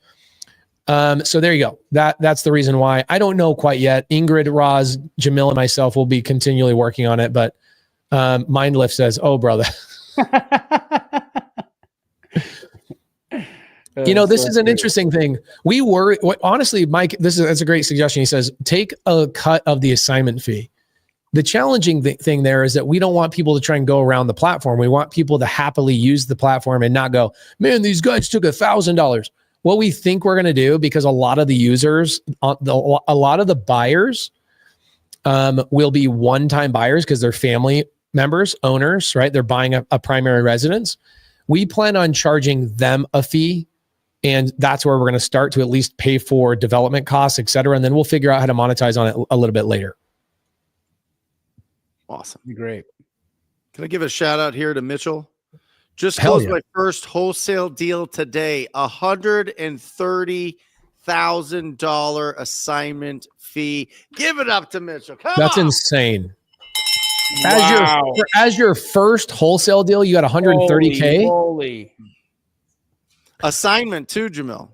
So there you go. That's the reason why. I don't know quite yet. Ingrid, Roz, Jamil, and myself will be continually working on it. But Mindlift says, oh, brother. You know, this is an interesting thing. We worry, honestly, Mike, that's a great suggestion. He says, take a cut of the assignment fee. The challenging thing there is that we don't want people to try and go around the platform. We want people to happily use the platform and not go, man, these guys took $1,000. What we think we're going to do, because a lot of the users, a lot of the buyers will be one-time buyers because they're family members, owners, right? They're buying a primary residence. We plan on charging them a fee, and that's where we're going to start to at least pay for development costs, et cetera. And then we'll figure out how to monetize on it a little bit later. Awesome. Great. Can I give a shout out here to Mitchell? Just Hell closed yeah. my first wholesale deal today. $130,000 assignment fee. Give it up to Mitchell. Come That's on. insane. Wow. As your first wholesale deal, you got 130K. Holy. Assignment too, Jamil.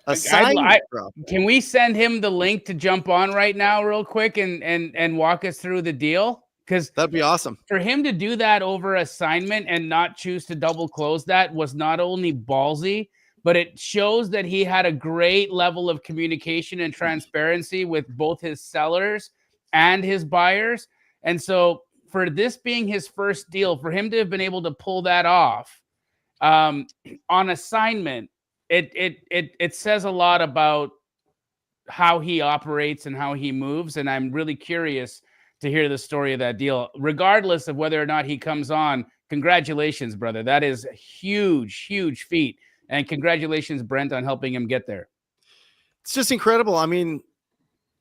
Assignment, bro. Can we send him the link to jump on right now real quick and walk us through the deal? Because That'd be awesome. for him to do that over assignment and not choose to double close that was not only ballsy, but it shows that he had a great level of communication and transparency with both his sellers and his buyers. And so for this being his first deal, for him to have been able to pull that off on assignment, it says a lot about how he operates and how he moves. And I'm really curious to hear the story of that deal, regardless of whether or not he comes on. Congratulations, brother. That is a huge, huge feat. And congratulations, Brent, on helping him get there. It's just incredible. I mean,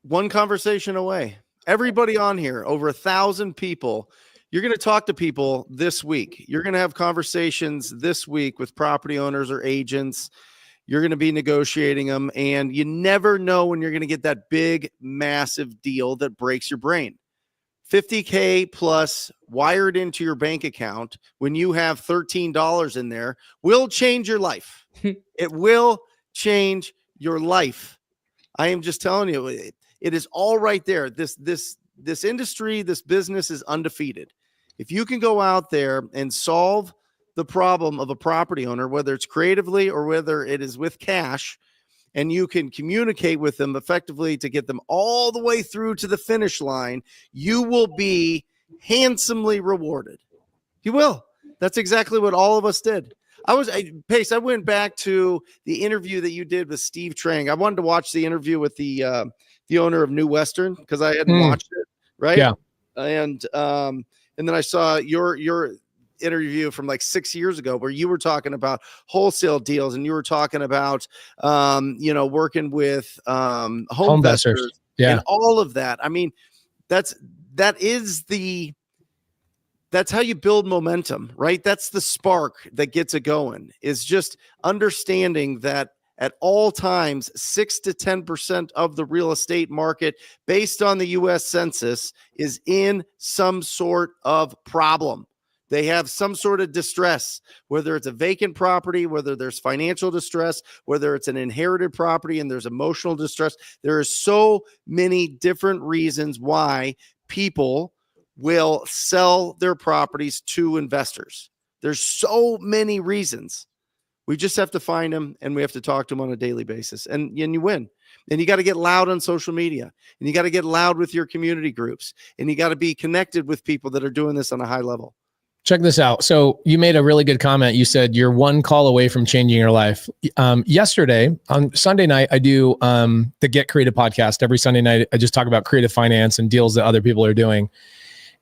one conversation away. Everybody on here, over 1,000 people. You're going to talk to people this week. You're going to have conversations this week with property owners or agents. You're going to be negotiating them, and you never know when you're going to get that big, massive deal that breaks your brain. $50K plus wired into your bank account when you have $13 in there will change your life. It will change your life. I am just telling you, it is all right there. This industry, this business is undefeated. If you can go out there and solve the problem of a property owner, whether it's creatively or whether it is with cash, and you can communicate with them effectively to get them all the way through to the finish line, you will be handsomely rewarded. You will. That's exactly what all of us did. Pace, I went back to the interview that you did with Steve Trang. I wanted to watch the interview with the owner of New Western because I hadn't watched it, right? Yeah. And then I saw your interview from like 6 years ago where you were talking about wholesale deals and you were talking about working with home investors and all of that. I mean, that's how you build momentum, right? That's the spark that gets it going, is just understanding that at all times, 6 to 10% of the real estate market based on the US Census is in some sort of problem. They have some sort of distress, whether it's a vacant property, whether there's financial distress, whether it's an inherited property and there's emotional distress. There are so many different reasons why people will sell their properties to investors. There's so many reasons. We just have to find them, and we have to talk to them on a daily basis, and you win. And you got to get loud on social media, and you got to get loud with your community groups, and you got to be connected with people that are doing this on a high level. Check this out. So you made a really good comment. You said you're one call away from changing your life. Yesterday on Sunday night, I do the Get Creative podcast. Every Sunday night, I just talk about creative finance and deals that other people are doing.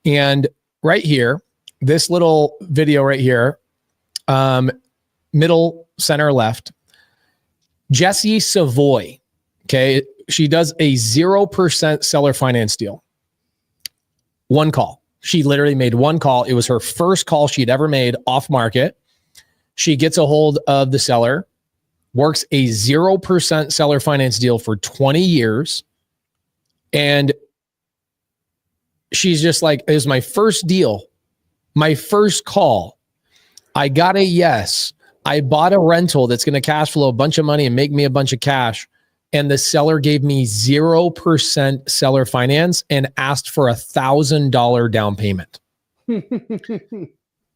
And right here, this little video right here, middle center left, Jessie Savoy. Okay. She does a 0% seller finance deal. One call. She literally made one call. It was her first call she'd ever made off market. She gets a hold of the seller, works a 0% seller finance deal for 20 years. And she's just like, it was my first deal, my first call. I got a yes. I bought a rental that's going to cash flow a bunch of money and make me a bunch of cash. And the seller gave me 0% seller finance and asked for $1,000 down payment.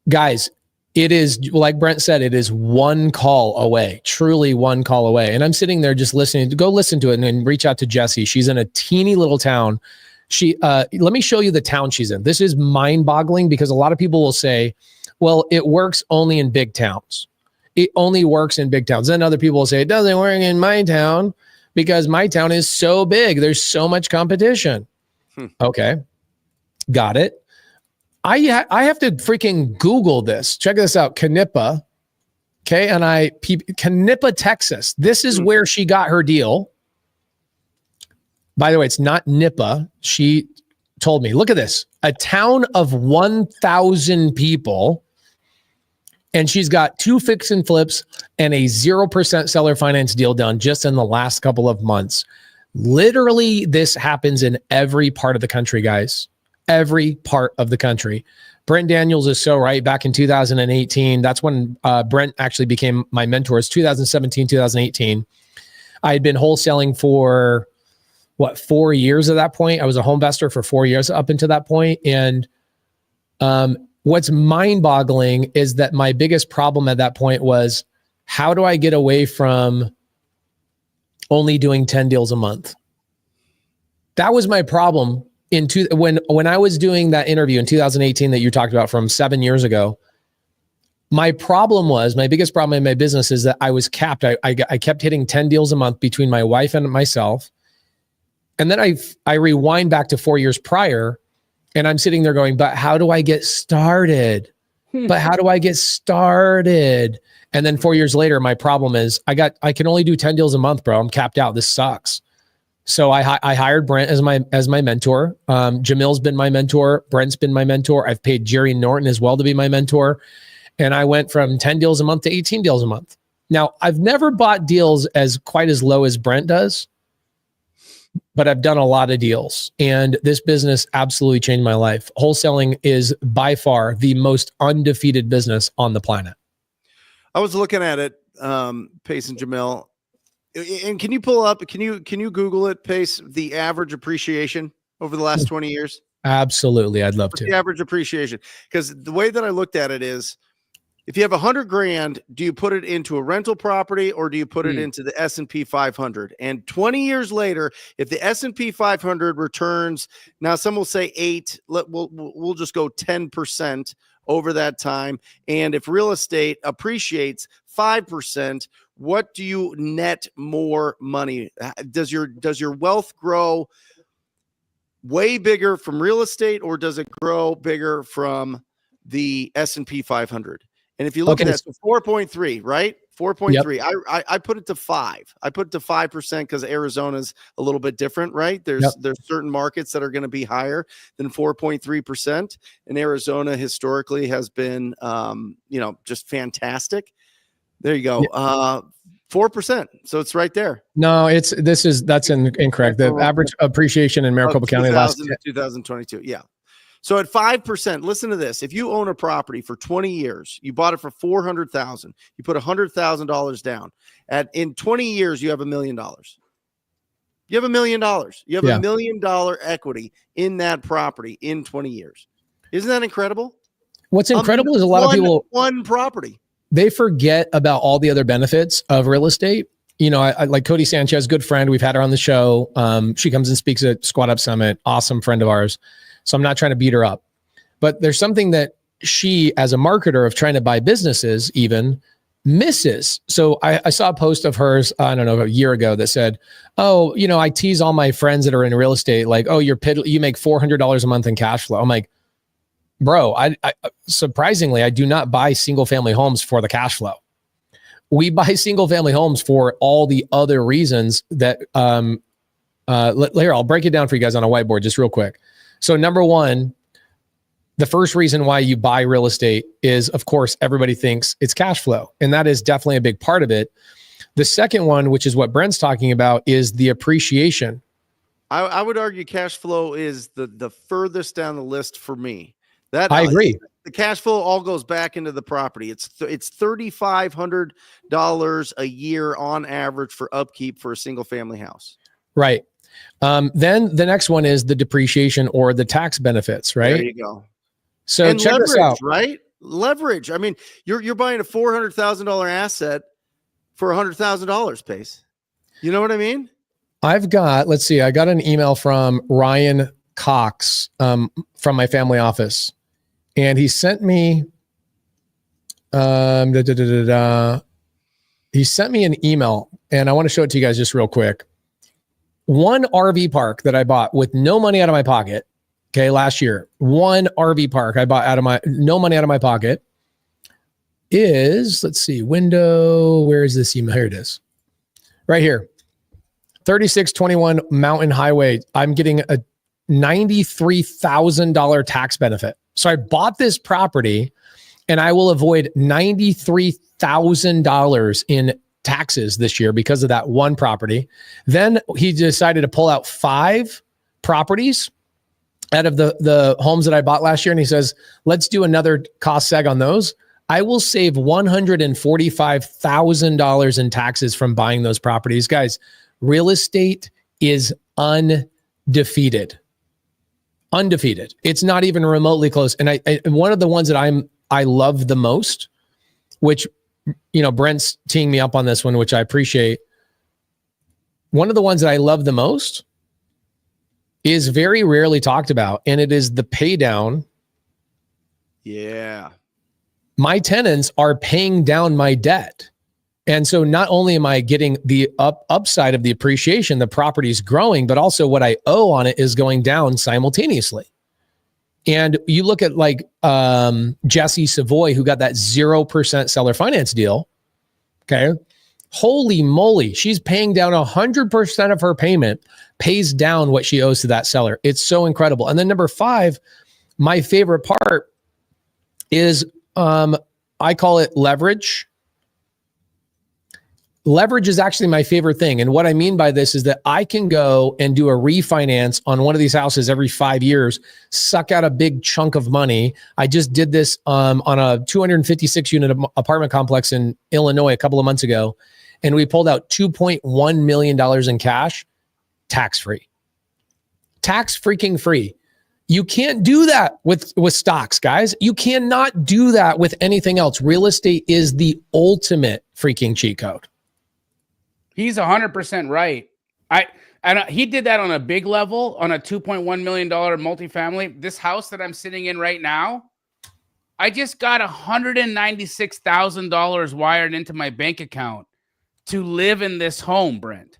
Guys, it is, like Brent said, it is one call away, truly one call away. And I'm sitting there just listening. Go listen to it and reach out to Jessie. She's in a teeny little town. Let me show you the town she's in. This is mind-boggling because a lot of people will say, well, it works only in big towns. It only works in big towns. Then other people will say, it doesn't work in my town because my town is so big. There's so much competition. Okay. Got it. I have to freaking Google this. Check this out. Canepa. Okay. And Canepa, Texas. This is where she got her deal. By the way, it's not Nippa. She told me, look at this, a town of 1,000 people. And she's got 2 fix and flips and a 0% seller finance deal done just in the last couple of months. Literally, this happens in every part of the country, guys. Every part of the country. Brent Daniels is so right. Back in 2018, that's when Brent actually became my mentor. It's 2017, 2018. I had been wholesaling for 4 years at that point. I was a home investor for 4 years up until that point. And what's mind-boggling is that my biggest problem at that point was, how do I get away from only doing 10 deals a month? That was my problem when I was doing that interview in 2018 that you talked about from 7 years ago. My biggest problem in my business is that I was capped. I kept hitting 10 deals a month between my wife and myself. And then I rewind back to 4 years prior. And I'm sitting there going, but how do I get started? But how do I get started? And then 4 years later, my problem is I can only do 10 deals a month, bro. I'm capped out. This sucks. So I hired Brent as my mentor. Jamil's been my mentor. Brent's been my mentor. I've paid Jerry Norton as well to be my mentor. And I went from 10 deals a month to 18 deals a month. Now, I've never bought deals quite as low as Brent does, but I've done a lot of deals, and this business absolutely changed my life. Wholesaling is by far the most undefeated business on the planet. I was looking at it, Pace and Jamil, and can you pull up? Can you Google it, Pace? The average appreciation over the last 20 years. Absolutely, I'd love to. The average appreciation, because the way that I looked at it is, if you have $100,000, do you put it into a rental property or do you put it into the S&P 500? And 20 years later, if the S&P 500 returns, now some will say 8, we'll just go 10% over that time. And if real estate appreciates 5%, what do you net more money? Does your wealth grow way bigger from real estate, or does it grow bigger from the S&P 500? And if you look at that, 4.3, right? 4.3. Yep. I put it to 5. I put it to 5% because Arizona's a little bit different, right? There's certain markets that are going to be higher than 4.3%. And Arizona historically has been, just fantastic. There you go. 4%. So it's right there. No, that's incorrect. The average appreciation in Maricopa County last 2022. Yeah. So at 5%, listen to this. If you own a property for 20 years, you bought it for $400,000, you put $100,000 down. In 20 years, you have $1 million. You have $1 million. You have $1 million equity in that property in 20 years. Isn't that incredible? What's incredible is a lot of people. One property. they forget about all the other benefits of real estate. You know, I like Cody Sanchez, good friend. We've had her on the show. She comes and speaks at Squat Up Summit. Awesome friend of ours. So I'm not trying to beat her up, but there's something that she, as a marketer of trying to buy businesses, even misses. So I saw a post of hers, I don't know, a year ago that said, oh, you know, I tease all my friends that are in real estate, like, oh, you make $400 a month in cash flow. I'm like, bro, I surprisingly, I do not buy single family homes for the cash flow. We buy single family homes for all the other reasons that, here, I'll break it down for you guys on a whiteboard just real quick. So number one, the first reason why you buy real estate is, of course, everybody thinks it's cash flow. And that is definitely a big part of it. The second one, which is what Brent's talking about, is the appreciation. I would argue cash flow is the furthest down the list for me. That I agree. The cash flow all goes back into the property. It's $3,500 a year on average for upkeep for a single family house. Right. Then the next one is the depreciation or the tax benefits, right? There you go. So and check this out. Right? Leverage. I mean, you're buying a $400,000 asset for $100,000 Pace. You know what I mean? I've got, let's see, I got an email from Ryan Cox from my family office. And he sent me, he sent me an email, and I want to show it to you guys just real quick. One RV park that I bought with no money out of my pocket. Okay, last year, one RV park I bought no money out of my pocket is, let's see, window, where is this email? Here it is. Right here. 3621 Mountain Highway. I'm getting a $93,000 tax benefit. So I bought this property and I will avoid $93,000 in taxes this year because of that one property. Then he decided to pull out 5 properties out of the homes that I bought last year. And he says, let's do another cost seg on those. I will save $145,000 in taxes from buying those properties. Guys, real estate is undefeated. Undefeated. It's not even remotely close. And one of the ones that I love the most, which, you know, Brent's teeing me up on this one, which I appreciate. One of the ones that I love the most is very rarely talked about, and it is the pay down. Yeah. My tenants are paying down my debt. And so not only am I getting the upside of the appreciation, the property's growing, but also what I owe on it is going down simultaneously. And you look at like Jesse Savoy, who got that 0% seller finance deal. Okay. Holy moly. She's paying down 100% of her payment, pays down what she owes to that seller. It's so incredible. And then number 5, my favorite part is I call it leverage. Leverage is actually my favorite thing. And what I mean by this is that I can go and do a refinance on one of these houses every 5 years, suck out a big chunk of money. I just did this on a 256 unit apartment complex in Illinois a couple of months ago. And we pulled out $2.1 million in cash, tax-free. Tax freaking free. You can't do that with stocks, guys. You cannot do that with anything else. Real estate is the ultimate freaking cheat code. He's 100% right. He did that on a big level, on a $2.1 million multifamily. This house that I'm sitting in right now, I just got $196,000 wired into my bank account to live in this home, Brent.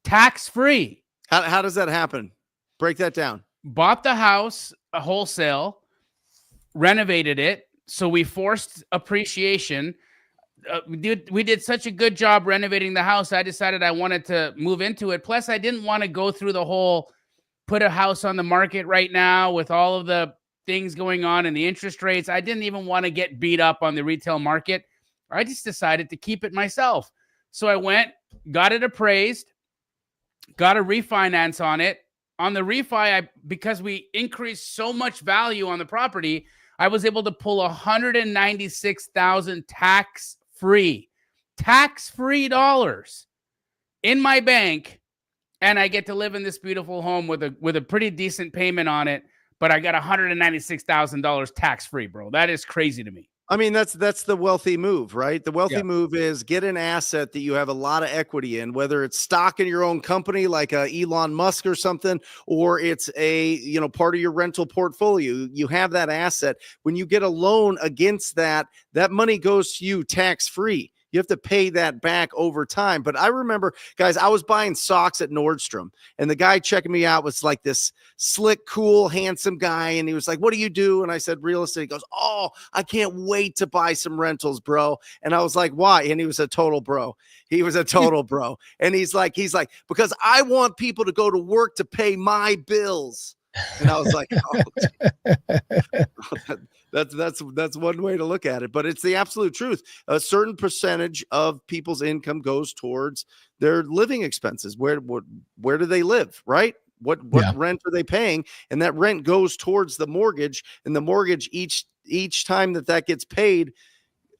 Tax-free. How does that happen? Break that down. Bought the house, a wholesale, renovated it. So we forced appreciation. We did such a good job renovating the house. I decided I wanted to move into it. Plus, I didn't want to go through the whole put a house on the market right now with all of the things going on and the interest rates. I didn't even want to get beat up on the retail market. I just decided to keep it myself. So I went, got it appraised, got a refinance on it. On the refi, because we increased so much value on the property, I was able to pull $196,000 tax-free dollars in my bank, and I get to live in this beautiful home with a pretty decent payment on it, but I got $196,000 tax-free, bro. That is crazy to me. I mean, that's the wealthy move, right? The wealthy move is get an asset that you have a lot of equity in, whether it's stock in your own company, like Elon Musk or something, or it's a, part of your rental portfolio. You have that asset. When you get a loan against that, that money goes to you tax-free. You have to pay that back over time. But I remember, guys, I was buying socks at Nordstrom, and the guy checking me out was like this slick, cool, handsome guy. And he was like, "What do you do?" And I said, "Real estate." He goes, "Oh, I can't wait to buy some rentals, bro." And I was like, "Why?" And he was a total bro. He was a total bro. And he's like, "Because I want people to go to work to pay my bills." And I was like, "Oh, that's one way to look at it, but it's the absolute truth. A certain percentage of people's income goes towards their living expenses. Where do they live, right? What rent are they paying? And that rent goes towards the mortgage, and the mortgage each time that gets paid,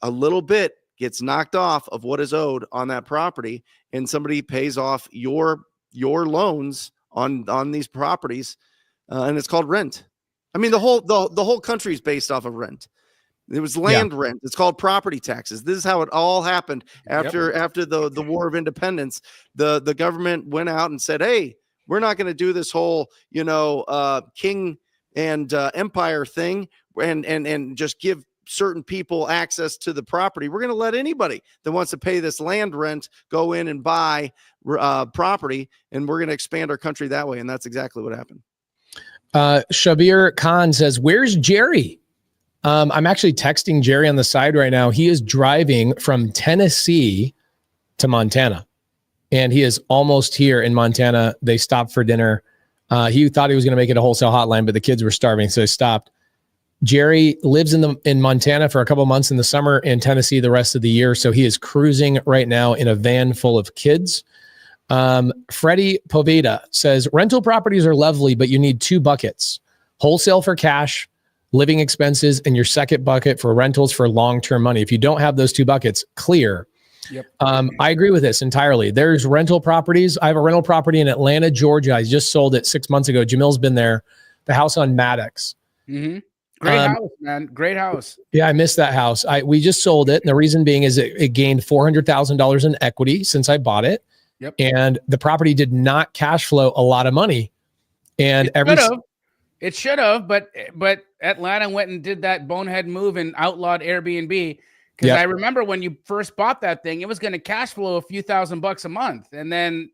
a little bit gets knocked off of what is owed on that property, and somebody pays off your loans on these properties, and it's called rent. I mean, the whole country is based off of rent. It was land rent. It's called property taxes. This is how it all happened after the War of Independence. The government went out and said, "Hey, we're not going to do this whole king and empire thing and just give certain people access to the property. We're going to let anybody that wants to pay this land rent go in and buy property, and we're going to expand our country that way." And that's exactly what happened. Shabir Khan says, "Where's Jerry?" I'm actually texting Jerry on the side right now. He is driving from Tennessee to Montana, and he is almost here in Montana. They stopped for dinner. He thought he was going to make it a wholesale hotline, but the kids were starving, so he stopped. Jerry lives in Montana for a couple months in the summer, and Tennessee the rest of the year. So he is cruising right now in a van full of kids. Freddie Poveda says, "Rental properties are lovely, but you need 2 buckets: wholesale for cash, living expenses, and your second bucket for rentals for long-term money. If you don't have those 2 buckets, clear." Yep. I agree with this entirely. There's rental properties. I have a rental property in Atlanta, Georgia. I just sold it 6 months ago. Jamil's been there. The house on Maddox. Mm-hmm. Great house, man. Great house. Yeah, I missed that house. We just sold it. And the reason being is it gained $400,000 in equity since I bought it. Yep. And the property did not cash flow a lot of money. And it should have, but Atlanta went and did that bonehead move and outlawed Airbnb. Because I remember when you first bought that thing, it was going to cash flow a few $1,000s a month, and then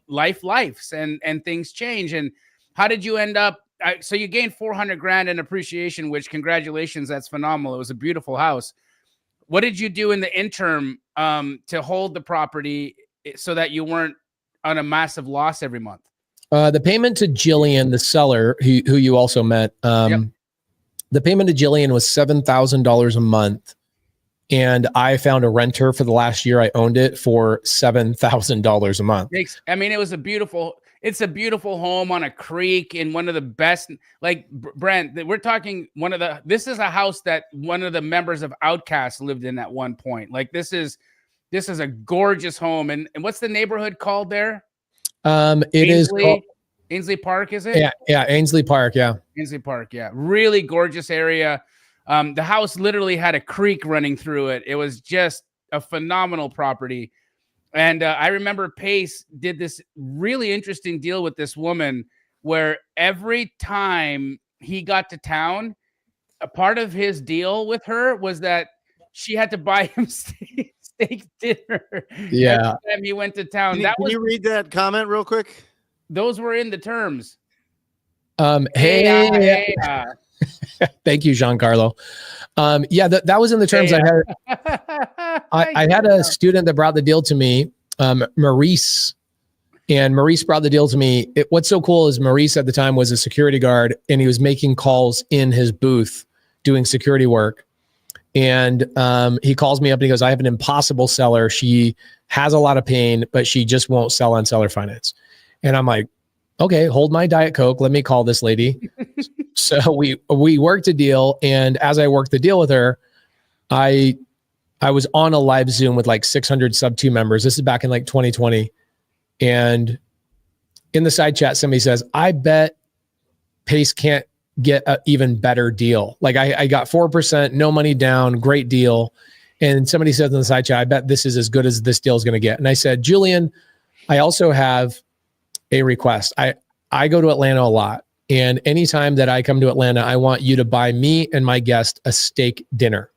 lifes and things change. And how did you end up? So you gained $400,000 in appreciation, which congratulations, that's phenomenal. It was a beautiful house. What did you do in the interim to hold the property so that you weren't on a massive loss every month? The payment to Jillian, the seller, who you also met, the payment to Jillian was $7,000 a month. And I found a renter for the last year I owned it for $7,000 a month. I mean, it's a beautiful home on a creek in one of the best, like Brent, we're talking this is a house that one of the members of Outkast lived in at one point. Like this is a gorgeous home. And what's the neighborhood called there? It is called Ainsley Park, is it? Yeah, Ainsley Park, yeah. Ainsley Park, yeah. Really gorgeous area. The house literally had a creek running through it. It was just a phenomenal property. And I remember Pace did this really interesting deal with this woman where every time he got to town, a part of his deal with her was that she had to buy him steak dinner. Yeah. Every time he went to town. Can you read that comment real quick? Those were in the terms. Hey. Thank you, Giancarlo. That was in the terms. I had a student that brought the deal to me, Maurice, and Maurice brought the deal to me. What's so cool is Maurice at the time was a security guard, and he was making calls in his booth doing security work. And he calls me up and he goes, "I have an impossible seller. She has a lot of pain, but she just won't sell on seller finance." And I'm like, "Okay, hold my Diet Coke. Let me call this lady." So we worked a deal. And as I worked the deal with her, I was on a live Zoom with like 600 Subto members. This is back in like 2020. And in the side chat, somebody says, "I bet Pace can't get an even better deal. Like I got 4%, no money down, great deal. And somebody says in the side chat, I bet this is as good as this deal is going to get. And I said, Julian, I also have a request. I go to Atlanta a lot. And anytime that I come to Atlanta, I want you to buy me and my guest a steak dinner.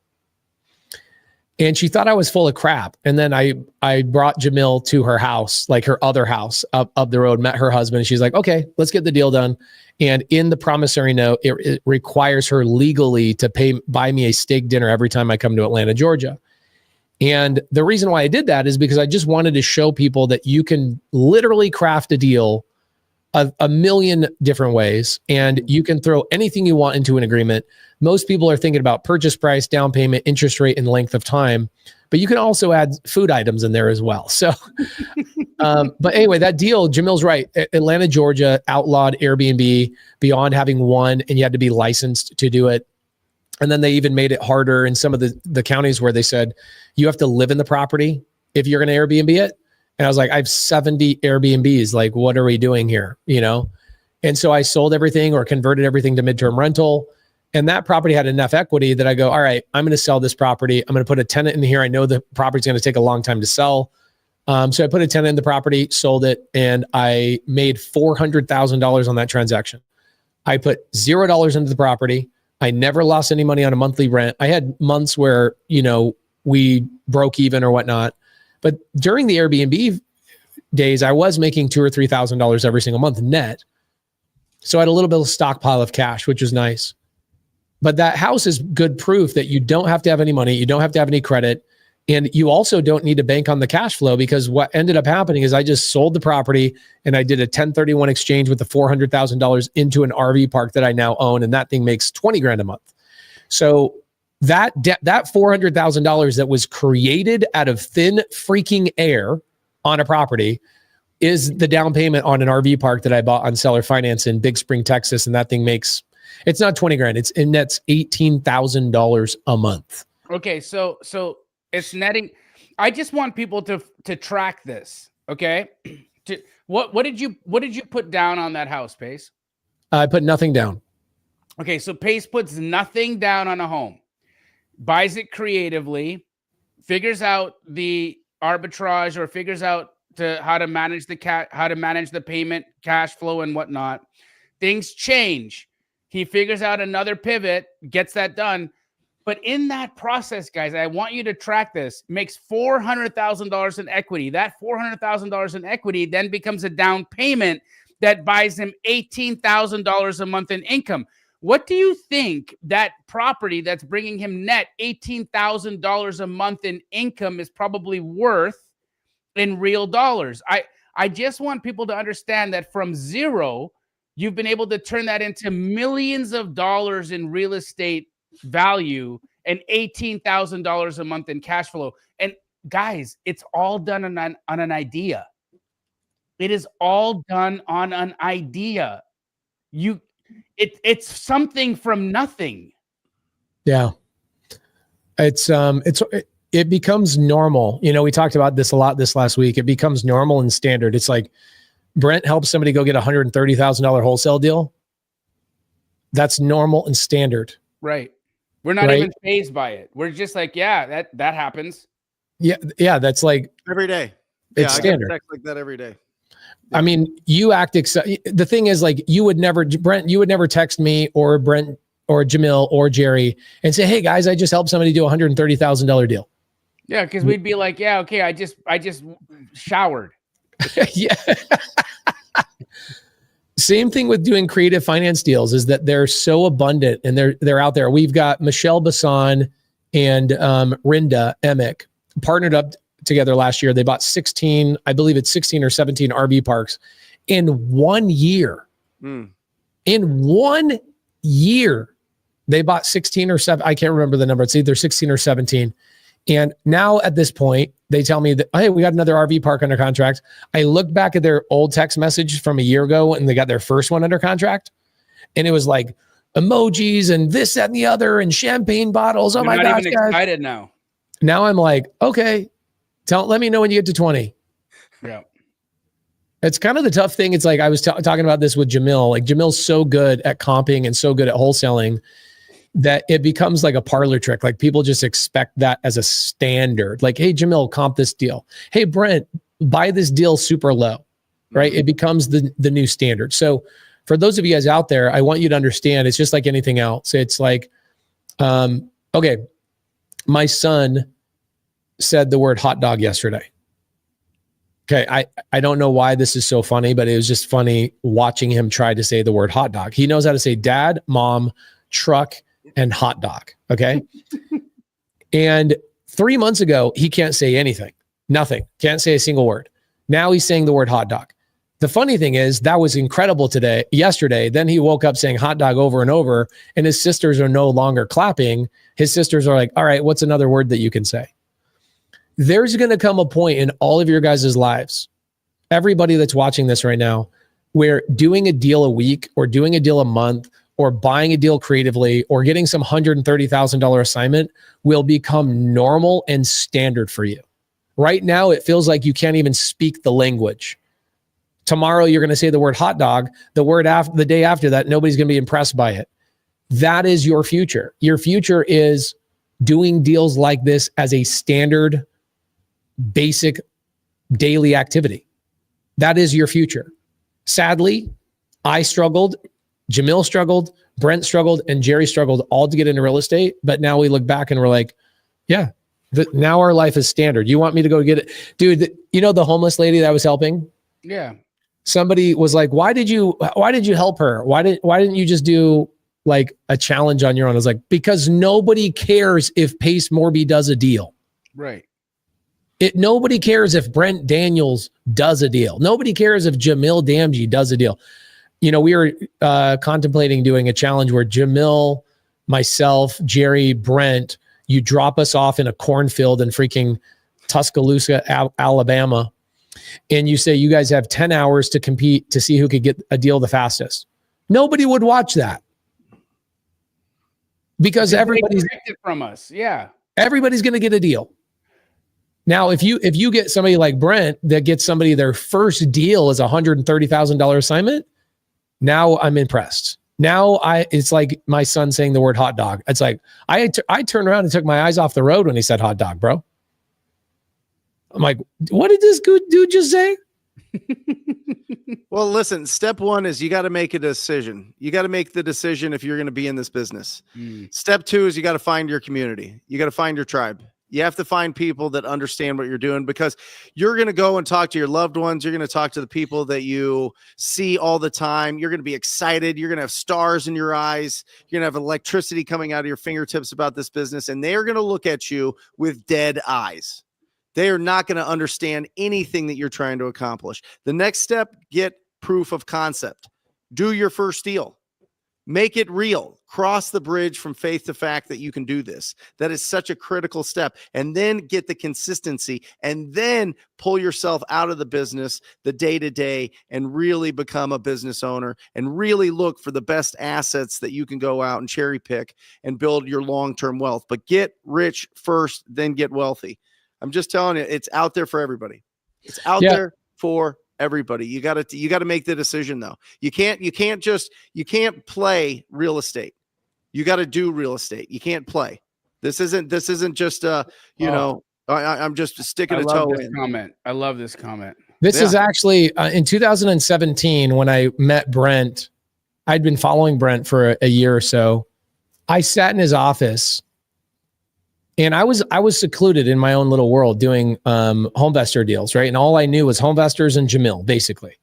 And she thought I was full of crap. And then I brought Jamil to her house, like her other house up the road, met her husband. And she's like, okay, let's get the deal done. And in the promissory note, it requires her legally to buy me a steak dinner every time I come to Atlanta, Georgia. And the reason why I did that is because I just wanted to show people that you can literally craft a deal a million different ways, and you can throw anything you want into an agreement. Most people are thinking about purchase price, down payment, interest rate, and length of time, but you can also add food items in there as well. So, but anyway, that deal, Jamil's right. Atlanta, Georgia outlawed Airbnb beyond having one, and you had to be licensed to do it. And then they even made it harder in some of the counties where they said you have to live in the property if you're going to Airbnb it. And I was like, I have 70 Airbnbs. Like, what are we doing here? You know? And so I sold everything or converted everything to midterm rental. And that property had enough equity that I go, all right, I'm going to sell this property. I'm going to put a tenant in here. I know the property's going to take a long time to sell. So I put a tenant in the property, sold it, and I made $400,000 on that transaction. I put $0 into the property. I never lost any money on a monthly rent. I had months where, we broke even or whatnot. But during the Airbnb days, I was making $2,000 or $3,000 every single month net. So I had a little bit of stockpile of cash, which was nice. But that house is good proof that you don't have to have any money. You don't have to have any credit. And you also don't need to bank on the cash flow, because what ended up happening is I just sold the property and I did a 1031 exchange with the $400,000 into an RV park that I now own. And that thing makes $20,000 a month. So that $400,000 that was created out of thin freaking air on a property is the down payment on an RV park that I bought on seller finance in Big Spring, Texas. And that thing it's not $20,000. It nets $18,000 a month. Okay. So it's netting. I just want people to track this. Okay. What did you put down on that house, Pace? I put nothing down. Okay. So Pace puts nothing down on a home. Buys it creatively, figures out the arbitrage, or figures out how to manage the payment, cash flow, and whatnot. Things change. He figures out another pivot, gets that done. But in that process, guys, I want you to track this. Makes $400,000 in equity. That $400,000 in equity then becomes a down payment that buys him $18,000 a month in income. What do you think that property that's bringing him net $18,000 a month in income is probably worth in real dollars? I just want people to understand that from zero, you've been able to turn that into millions of dollars in real estate value and $18,000 a month in cash flow. And guys, it's all done on an idea. It is all done on an idea. It's something from nothing. Yeah. It becomes normal. We talked about this a lot this last week. It becomes normal and standard. It's like Brent helps somebody go get a $130,000 wholesale deal. That's normal and standard. Right. We're not even fazed by it. We're just like, yeah, that happens. Yeah. That's like every day. It's I standard. get a text like that every day. I mean, you act the thing is, like, Brent, you would never text me or Brent or Jamil or Jerry and say, hey guys, I just helped somebody do a $130,000 deal. Yeah. Cause we'd be like, yeah, okay. I just showered. Yeah. Same thing with doing creative finance deals, is that they're so abundant and they're out there. We've got Michelle Bassan and Rinda Emick partnered up together last year. They bought 16 or 17 RV parks in 1 year. In 1 year, they bought 16 or 7. I can't remember the number. It's either 16 or 17. And now at this point, they tell me that, hey, we got another RV park under contract. I looked back at their old text message from a year ago and they got their first one under contract. And it was like emojis and this, that, and the other, and champagne bottles. Oh my gosh, even excited now. Now I'm like, okay, let me know when you get to 20. Yeah. It's kind of the tough thing. It's like I was talking about this with Jamil. Like Jamil's so good at comping and so good at wholesaling that it becomes like a parlor trick. Like people just expect that as a standard. Like, hey, Jamil, comp this deal. Hey, Brent, buy this deal super low, right? It becomes the new standard. So for those of you guys out there, I want you to understand it's just like anything else. It's like, okay, my son said the word hot dog yesterday. Okay, I don't know why this is so funny, but it was just funny watching him try to say the word hot dog. He knows how to say dad, mom, truck, and hot dog. Okay. And 3 months ago, he can't say anything, nothing, can't say a single word. Now he's saying the word hot dog. The funny thing is that was incredible yesterday. Then he woke up saying hot dog over and over, and his sisters are no longer clapping. His sisters are like, all right, what's another word that you can say? There's going to come a point in all of your guys' lives, everybody that's watching this right now, where doing a deal a week or doing a deal a month or buying a deal creatively or getting some $130,000 assignment will become normal and standard for you. Right now, it feels like you can't even speak the language. Tomorrow, you're going to say the word hot dog. The day after that, nobody's going to be impressed by it. That is your future. Your future is doing deals like this as a standard, basic daily activity. That is your future. Sadly, I struggled, Jamil struggled, Brent struggled, and Jerry struggled all to get into real estate. But now we look back and we're like, yeah, now our life is standard. You want me to go get it? Dude, you know the homeless lady that I was helping? Yeah. Somebody was like, why did you help her? Why didn't you just do like a challenge on your own? I was like, because nobody cares if Pace Morby does a deal. Right. Nobody cares if Brent Daniels does a deal. Nobody cares if Jamil Damji does a deal. You know, we were contemplating doing a challenge where Jamil, myself, Jerry, Brent, you drop us off in a cornfield in freaking Tuscaloosa, Alabama. And you say, you guys have 10 hours to compete to see who could get a deal the fastest. Nobody would watch that. Because everybody's it from us. Yeah. Everybody's going to get a deal. Now, if you get somebody like Brent that gets somebody their first deal is $130,000 assignment, now I'm impressed. Now it's like my son saying the word hot dog. It's like I turned around and took my eyes off the road when he said hot dog, bro. I'm like, what did this good dude just say? Well, listen, step one is you got to make a decision. You got to make the decision if you're going to be in this business. Step two is you got to find your community. You got to find your tribe. You have to find people that understand what you're doing, because you're going to go and talk to your loved ones. You're going to talk to the people that you see all the time. You're going to be excited. You're going to have stars in your eyes. You're going to have electricity coming out of your fingertips about this business, and they're going to look at you with dead eyes. They are not going to understand anything that you're trying to accomplish. The next step, get proof of concept. Do your first deal. Make it real. Cross the bridge from faith to fact that you can do this. That is such a critical step. And then get the consistency, and then pull yourself out of the business, the day-to-day, and really become a business owner and really look for the best assets that you can go out and cherry pick and build your long-term wealth. But get rich first, then get wealthy. I'm just telling you, it's out there for everybody. It's out there for everybody. You got to make the decision though. You can't play real estate. You got to do real estate. You can't play. This isn't just I'm just sticking a toe in. I love this comment. This is actually in 2017 when I met Brent. I'd been following Brent for a year or so. I sat in his office. And I was secluded in my own little world doing homevestor deals, right? And all I knew was homevestors and Jamil, basically.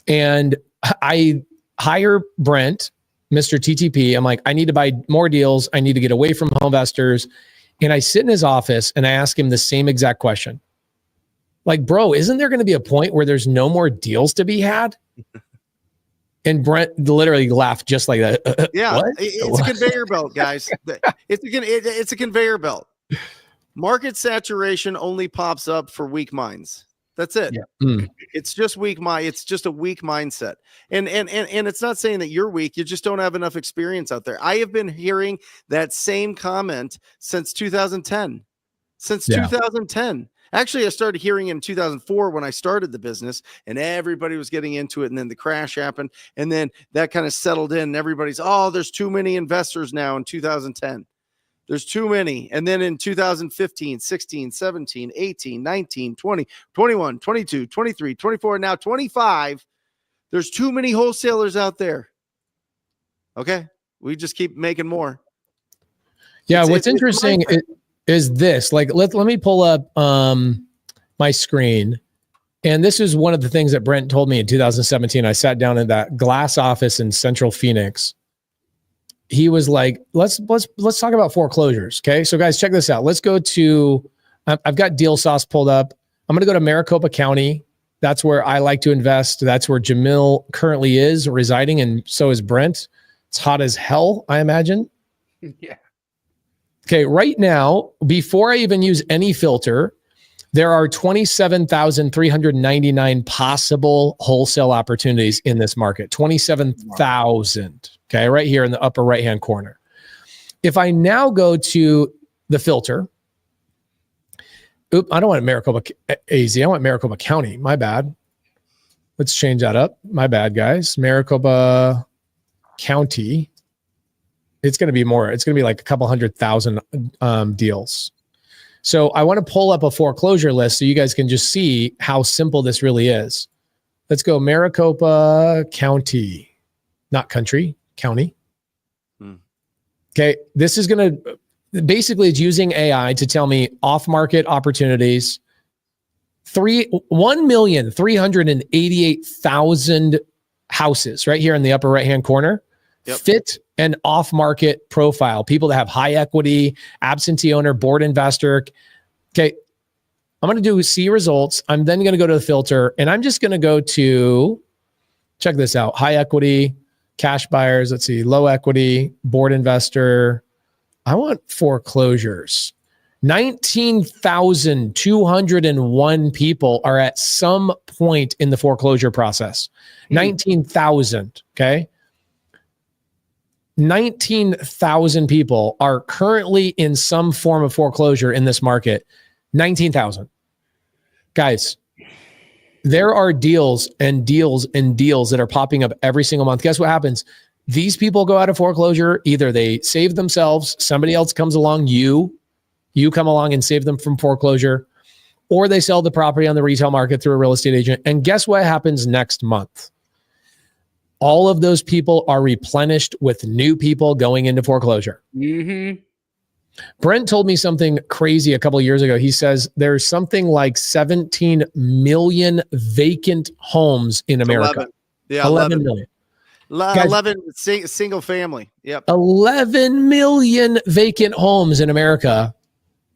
And I hire Brent, Mr. TTP. I'm like, I need to buy more deals. I need to get away from homevestors. And I sit in his office and I ask him the same exact question. Like, bro, isn't there going to be a point where there's no more deals to be had? And Brent literally laughed just like that. Yeah, what? It's a conveyor belt, guys. It's a conveyor belt. Market saturation only pops up for weak minds. That's it. Yeah. It's just weak mind. It's just a weak mindset. And it's not saying that you're weak. You just don't have enough experience out there. I have been hearing that same comment since 2010. Since 2010. Actually, I started hearing in 2004 when I started the business, and everybody was getting into it. And then the crash happened, and then that kind of settled in. And everybody's, oh, there's too many investors now in 2010. There's too many. And then in 2015, 16, 17, 18, 19, 20, 21, 22, 23, 24, and now 25. There's too many wholesalers out there. Okay. We just keep making more. Yeah. What's interesting is this, like, let me pull up my screen. And this is one of the things that Brent told me in 2017. I sat down in that glass office in Central Phoenix. He was like, let's talk about foreclosures. Okay. So guys, check this out. Let's go to, I've got Deal Sauce pulled up. I'm going to go to Maricopa County. That's where I like to invest. That's where Jamil currently is residing. And so is Brent. It's hot as hell, I imagine. Yeah. Okay. Right now, before I even use any filter, there are 27,399 possible wholesale opportunities in this market. 27,000. Okay, right here in the upper right-hand corner. If I now go to the filter, I don't want Maricopa AZ. I want Maricopa County. My bad. Let's change that up. My bad, guys. Maricopa County. It's going to be more. It's going to be like a couple 100,000 deals. So I want to pull up a foreclosure list so you guys can just see how simple this really is. Let's go Maricopa County, not country, county. Okay. This is going to basically, it's using AI to tell me off-market opportunities. 1,388,000 houses right here in the upper right-hand corner. Yep. Fit an off-market profile. People that have high equity, absentee owner, board investor. Okay. I'm going to do see results. I'm then going to go to the filter, and I'm just going to go to, check this out, high equity, cash buyers. Let's see, low equity, board investor. I want foreclosures. 19,201 people are at some point in the foreclosure process. 19,000. Okay. 19,000 people are currently in some form of foreclosure in this market. 19,000. Guys, there are deals and deals and deals that are popping up every single month. Guess what happens? These people go out of foreclosure. Either they save themselves, somebody else comes along, you come along and save them from foreclosure, or they sell the property on the retail market through a real estate agent. And guess what happens next month? All of those people are replenished with new people going into foreclosure. Mm-hmm. Brent told me something crazy a couple of years ago. He says there's something like 17 million vacant homes in America. 11. Yeah, 11 million. Guys, 11 single family. Yep. 11 million vacant homes in America.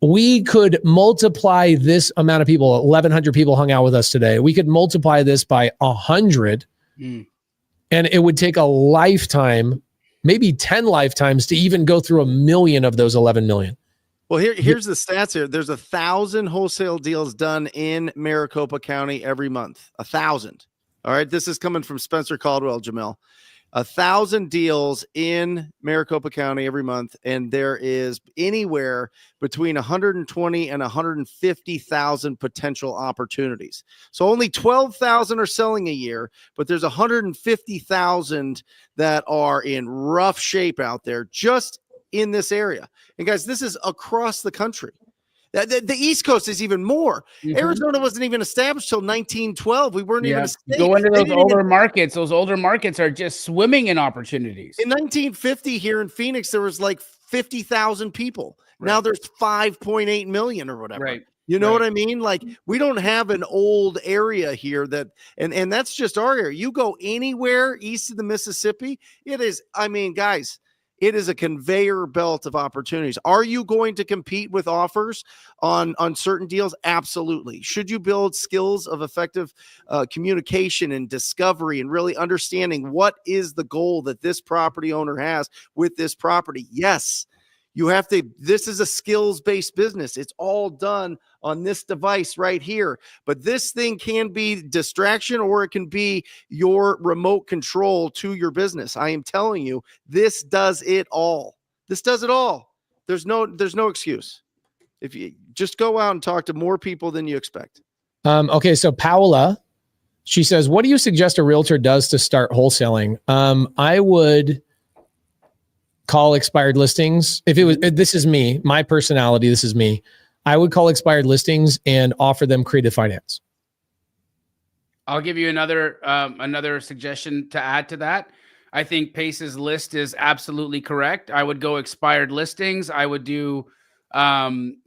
We could multiply this amount of people. 1,100 people hung out with us today. We could multiply this by 100. And it would take a lifetime, maybe 10 lifetimes, to even go through 1 million of those 11 million. Well, here's the stats here. There's 1,000 wholesale deals done in Maricopa County every month. 1,000. All right. This is coming from Spencer Caldwell, Jamil. 1,000 deals in Maricopa County every month. And there is anywhere between 120 and 150,000 potential opportunities. So only 12,000 are selling a year, but there's 150,000 that are in rough shape out there just in this area. And guys, this is across the country. The East Coast is even more. Mm-hmm. Arizona wasn't even established till 1912. We weren't even a state. Go into those older markets. Those older markets are just swimming in opportunities. In 1950 here in Phoenix, there was like 50,000 people. Right. Now there's 5.8 million or whatever. Right. You know what I mean? Like, we don't have an old area here that, and that's just our area. You go anywhere east of the Mississippi, it is, I mean, guys, it is a conveyor belt of opportunities. Are you going to compete with offers on certain deals? Absolutely. Should you build skills of effective communication and discovery and really understanding what is the goal that this property owner has with this property? Yes. You have to, this is a skills-based business. It's all done on this device right here. But this thing can be distraction, or it can be your remote control to your business. I am telling you, this does it all. This does it all. There's no excuse. If you just go out and talk to more people than you expect. Okay, so Paola, she says, what do you suggest a realtor does to start wholesaling? I would call expired listings. If it was, this is me, my personality, this is me. I would call expired listings and offer them creative finance. I'll give you another suggestion to add to that. I think Pace's list is absolutely correct. I would go expired listings. I would do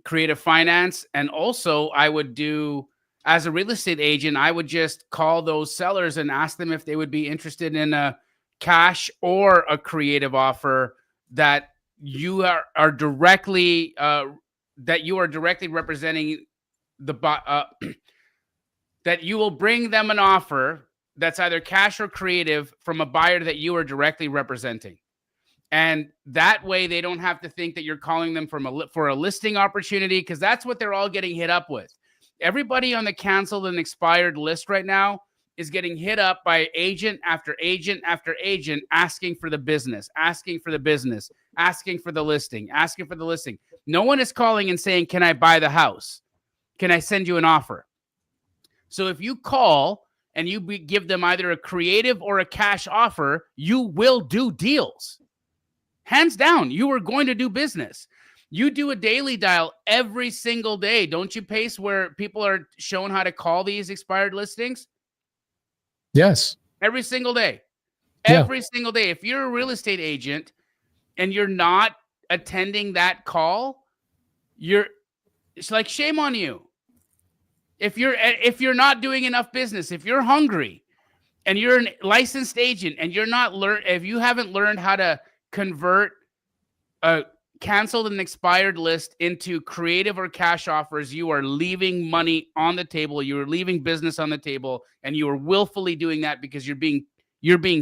creative finance. And also I would do, as a real estate agent, I would just call those sellers and ask them if they would be interested in a cash or a creative offer that you are directly representing that you will bring them an offer that's either cash or creative from a buyer that you are directly representing. And that way they don't have to think that you're calling them for a listing opportunity, because that's what they're all getting hit up with. Everybody on the canceled and expired list right now is getting hit up by agent after agent after agent asking for the business, asking for the business, asking for the listing, asking for the listing. No one is calling and saying, can I buy the house? Can I send you an offer? So if you call and you give them either a creative or a cash offer, you will do deals. Hands down, you are going to do business. You do a daily dial every single day. Don't you, Pace, where people are shown how to call these expired listings? Yes. Every single day. Yeah. Every single day. If you're a real estate agent and you're not attending that call, it's like, shame on you. If you're not doing enough business, if you're hungry and you're a licensed agent and if you haven't learned how to convert a canceled and expired list into creative or cash offers, you are leaving money on the table. You are leaving business on the table, and you are willfully doing that because you're being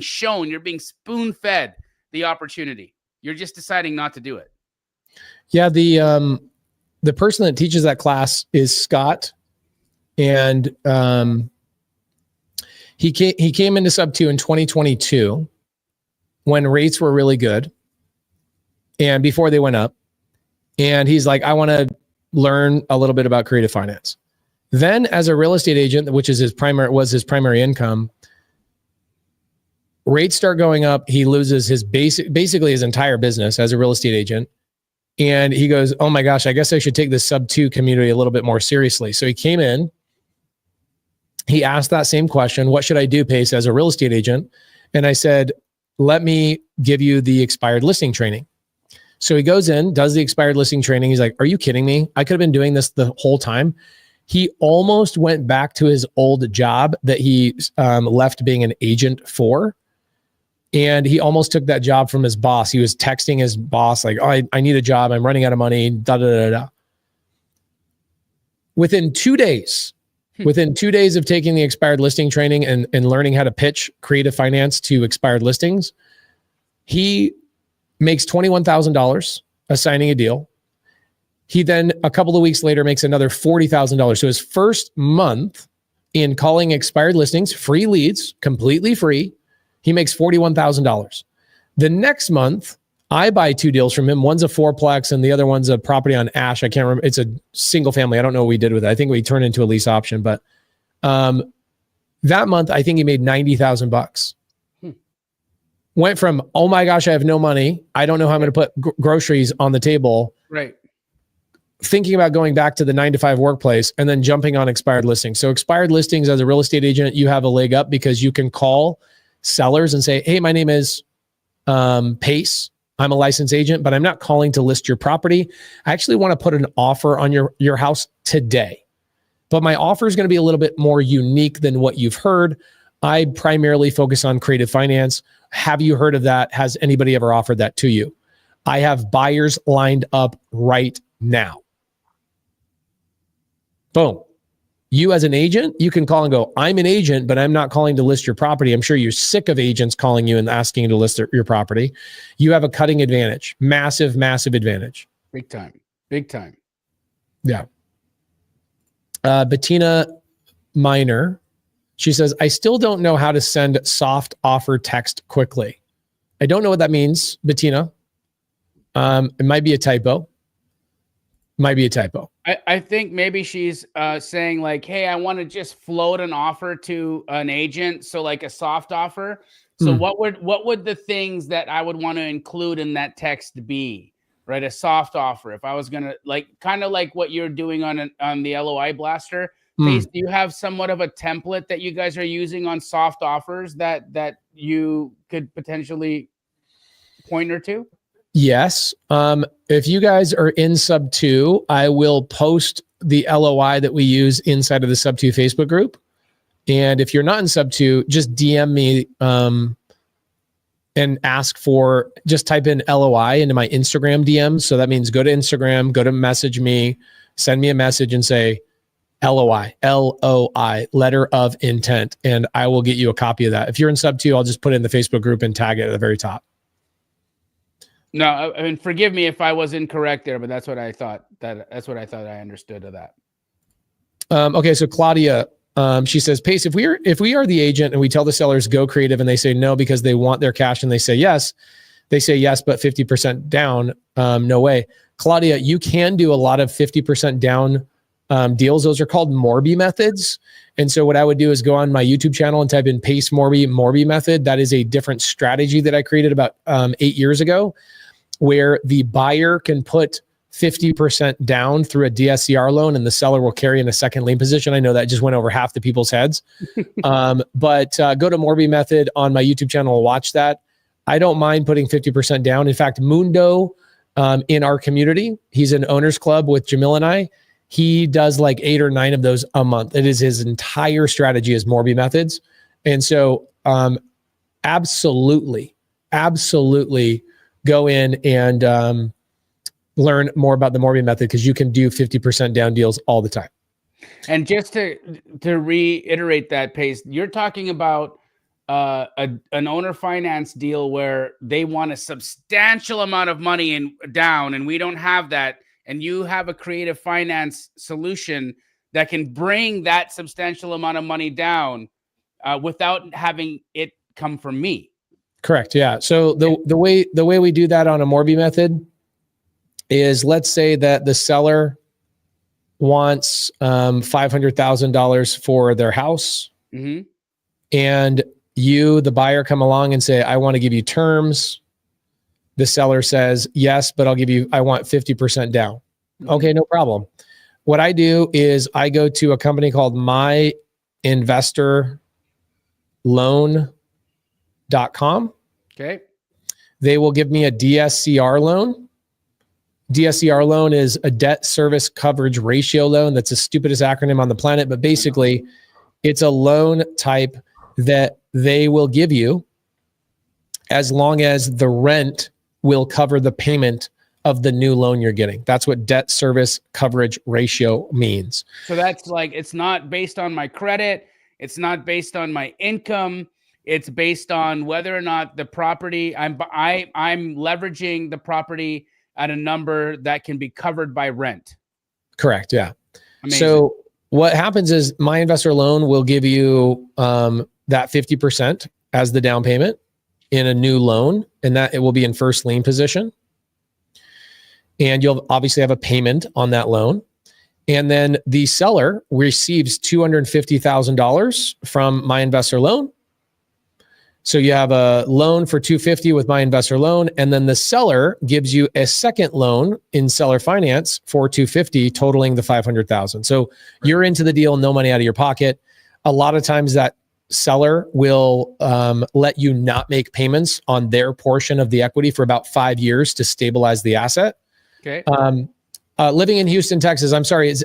shown, you're being spoon-fed the opportunity. You're just deciding not to do it. Yeah, the person that teaches that class is Scott, and he came into Subto in 2022 when rates were really good and before they went up. And he's like, I want to learn a little bit about creative finance. Then as a real estate agent, which is his primary income, rates start going up. He loses basically his entire business as a real estate agent. And he goes, oh my gosh, I guess I should take this Subto community a little bit more seriously. So he came in, he asked that same question, what should I do, Pace, as a real estate agent? And I said, let me give you the expired listing training. So he goes in, does the expired listing training. He's like, are you kidding me? I could have been doing this the whole time. He almost went back to his old job that he left being an agent for. And he almost took that job from his boss. He was texting his boss like, oh, I need a job. I'm running out of money. Da, da, da, da. Within 2 days of taking the expired listing training and learning how to pitch creative finance to expired listings, he makes $21,000 assigning a deal. He then a couple of weeks later makes another $40,000. So his first month in calling expired listings, free leads, completely free, he makes $41,000. The next month, I buy 2 deals from him. One's a 4-plex and the other one's a property on Ash. I can't remember. It's a single family. I don't know what we did with it. I think we turned it into a lease option. But that month, I think he made $90,000. Went from, oh my gosh, I have no money. I don't know how I'm going to put groceries on the table. Right. Thinking about going back to the 9-to-5 workplace and then jumping on expired listings. So expired listings as a real estate agent, you have a leg up because you can call sellers and say, hey, my name is Pace. I'm a licensed agent, but I'm not calling to list your property. I actually want to put an offer on your house today. But my offer is going to be a little bit more unique than what you've heard. I primarily focus on creative finance. Have you heard of that? Has anybody ever offered that to you? I have buyers lined up right now. Boom. You as an agent, you can call and go, I'm an agent, but I'm not calling to list your property. I'm sure you're sick of agents calling you and asking you to list your property. You have a cutting advantage. Massive, massive advantage. Big time. Big time. Yeah. Bettina Miner, she says, I still don't know how to send soft offer text quickly. I don't know what that means, Bettina. It might be a typo. Might be a typo. I think maybe she's saying like, hey, I want to just float an offer to an agent. So like a soft offer. So what would the things that I would want to include in that text be? Right. A soft offer. If I was going to like, kind of like what you're doing on the LOI blaster. Pace, do you have somewhat of a template that you guys are using on soft offers that you could potentially point her to? Yes. If you guys are in Subto, I will post the LOI that we use inside of the Subto Facebook group. And if you're not in Subto, just DM me and ask for, just type in LOI into my Instagram DM. So that means go to Instagram, go to message me, send me a message and say LOI, LOI, letter of intent. And I will get you a copy of that. If you're in Subto, I'll just put it in the Facebook group and tag it at the very top. No, I mean, forgive me if I was incorrect there, but that's what I thought. That's what I thought I understood of that. Okay, so Claudia, she says, Pace, if we are the agent and we tell the sellers go creative and they say no because they want their cash and they say yes, but 50% down, no way. Claudia, you can do a lot of 50% down deals. Those are called Morby methods. And so what I would do is go on my YouTube channel and type in Pace Morby method. That is a different strategy that I created about 8 years ago, where the buyer can put 50% down through a DSCR loan and the seller will carry in a second lien position. I know that just went over half the people's heads. But go to Morby method on my YouTube channel and watch that. I don't mind putting 50% down. In fact, Mundo in our community, he's an owners club with Jamil and I. He does like 8 or 9 of those a month. It is his entire strategy is Morby methods. And so absolutely go in and learn more about the Morby method because you can do 50% down deals all the time. And just to reiterate that, Pace, you're talking about an owner finance deal where they want a substantial amount of money down, and we don't have that. And you have a creative finance solution that can bring that substantial amount of money down without having it come from me. Correct. Yeah. So the way we do that on a Morby method is, let's say that the seller wants $500,000 for their house, and you, the buyer, come along and say, I want to give you terms. The seller says, yes, but I want 50% down. Okay, no problem. What I do is I go to a company called myinvestorloan.com. Okay. They will give me a DSCR loan. DSCR loan is a debt service coverage ratio loan. That's the stupidest acronym on the planet, but basically it's a loan type that they will give you as long as the rent will cover the payment of the new loan you're getting. That's what debt service coverage ratio means. So that's like, it's not based on my credit. It's not based on my income. It's based on whether or not the property I'm leveraging the property at a number that can be covered by rent. Correct. Yeah. Amazing. So what happens is my investor loan will give you that 50% as the down payment in a new loan, and that it will be in first lien position. And you'll obviously have a payment on that loan. And then the seller receives $250,000 from my investor loan. So you have a loan for $250,000 with my investor loan, and then the seller gives you a second loan in seller finance for $250,000, totaling the $500,000. So you're into the deal, no money out of your pocket. A lot of times that seller will let you not make payments on their portion of the equity for about 5 years to stabilize the asset. Okay. Living in Houston, Texas. I'm sorry. It's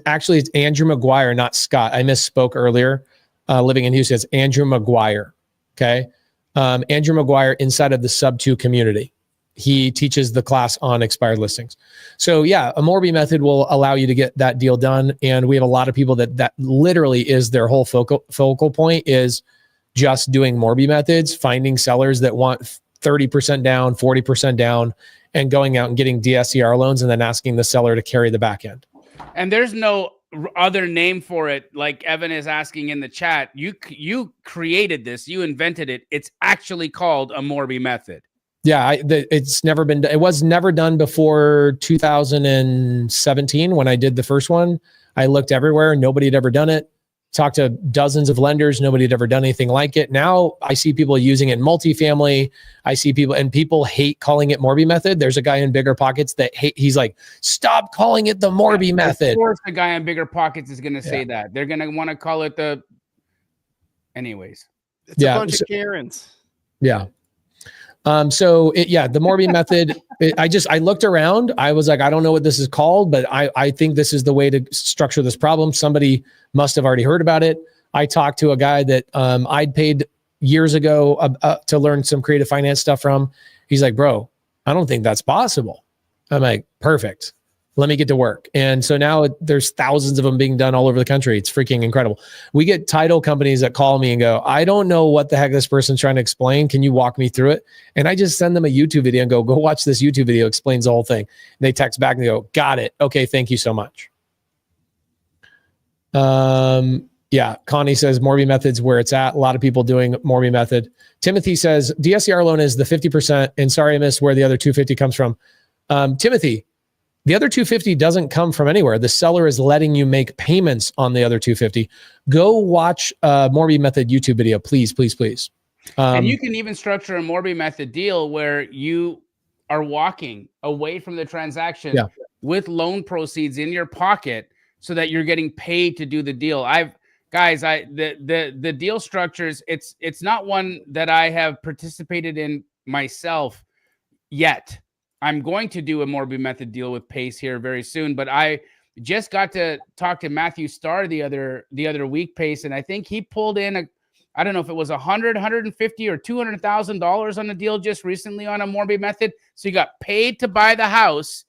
Andrew McGuire, not Scott. I misspoke earlier. Living in Houston, it's Andrew McGuire. Okay. Andrew McGuire inside of the Subto community. He teaches the class on expired listings. So yeah, a Morby method will allow you to get that deal done. And we have a lot of people that literally is their whole focal point is just doing Morby methods, finding sellers that want 30% down, 40% down, and going out and getting DSCR loans and then asking the seller to carry the back end. And there's no other name for it. Like Evan is asking in the chat, you created this, you invented it. It's actually called a Morby method. Yeah, it's never been. It was never done before 2017 when I did the first one. I looked everywhere, nobody had ever done it. Talked to dozens of lenders, nobody had ever done anything like it. Now I see people using it in multifamily. I see people hate calling it Morby method. There's a guy in Bigger Pockets that he's like, stop calling it the Morby method. Of course, the guy in Bigger Pockets is going to say that. They're going to want to call it the. Anyways, it's a bunch of Karens. Yeah. The Morby method, I looked around. I was like, I don't know what this is called, but I think this is the way to structure this problem. Somebody must have already heard about it. I talked to a guy that I'd paid years ago to learn some creative finance stuff from. He's like, bro, I don't think that's possible. I'm like, perfect. Let me get to work. And so now there's thousands of them being done all over the country. It's freaking incredible. We get title companies that call me and go, I don't know what the heck this person's trying to explain. Can you walk me through it? And I just send them a YouTube video and go watch this YouTube video, explains the whole thing. And they text back and they go, got it. Okay, thank you so much. Connie says Morby method's where it's at. A lot of people doing Morby method. Timothy says DSCR loan is the 50%. And sorry, I missed where the other 250 comes from. Timothy, the other 250 doesn't come from anywhere. The seller is letting you make payments on the other 250. Go watch Morby method YouTube video, please, please, please. And you can even structure a Morby method deal where you are walking away from the transaction with loan proceeds in your pocket so that you're getting paid to do the deal. The deal structures, it's not one that I have participated in myself yet. I'm going to do a Morby method deal with Pace here very soon, but I just got to talk to Matthew Starr the other week, Pace, and I think he pulled in I don't know if it was $100, $150 or $200,000 on a deal just recently on a Morby method. So he got paid to buy the house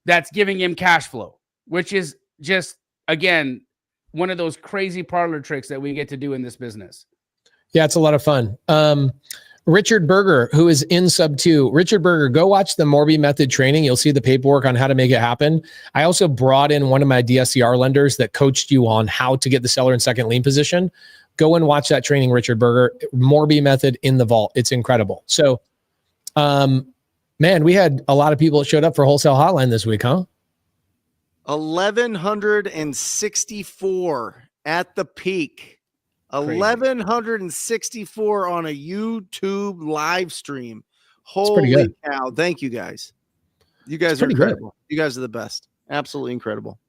that's giving him cash flow, which is just, again, one of those crazy parlor tricks that we get to do in this business. Yeah, it's a lot of fun. Richard Berger, who is in Subto. Richard Berger, go watch the Morby method training. You'll see the paperwork on how to make it happen. I also brought in one of my DSCR lenders that coached you on how to get the seller in second lien position. Go and watch that training, Richard Berger. Morby method in the vault. It's incredible. So, man, we had a lot of people that showed up for Wholesale Hotline this week, huh? 1,164 at the peak. Crazy. 1,164 on a YouTube live stream. Holy cow. Thank you guys. You guys are incredible. Good. You guys are the best. Absolutely incredible.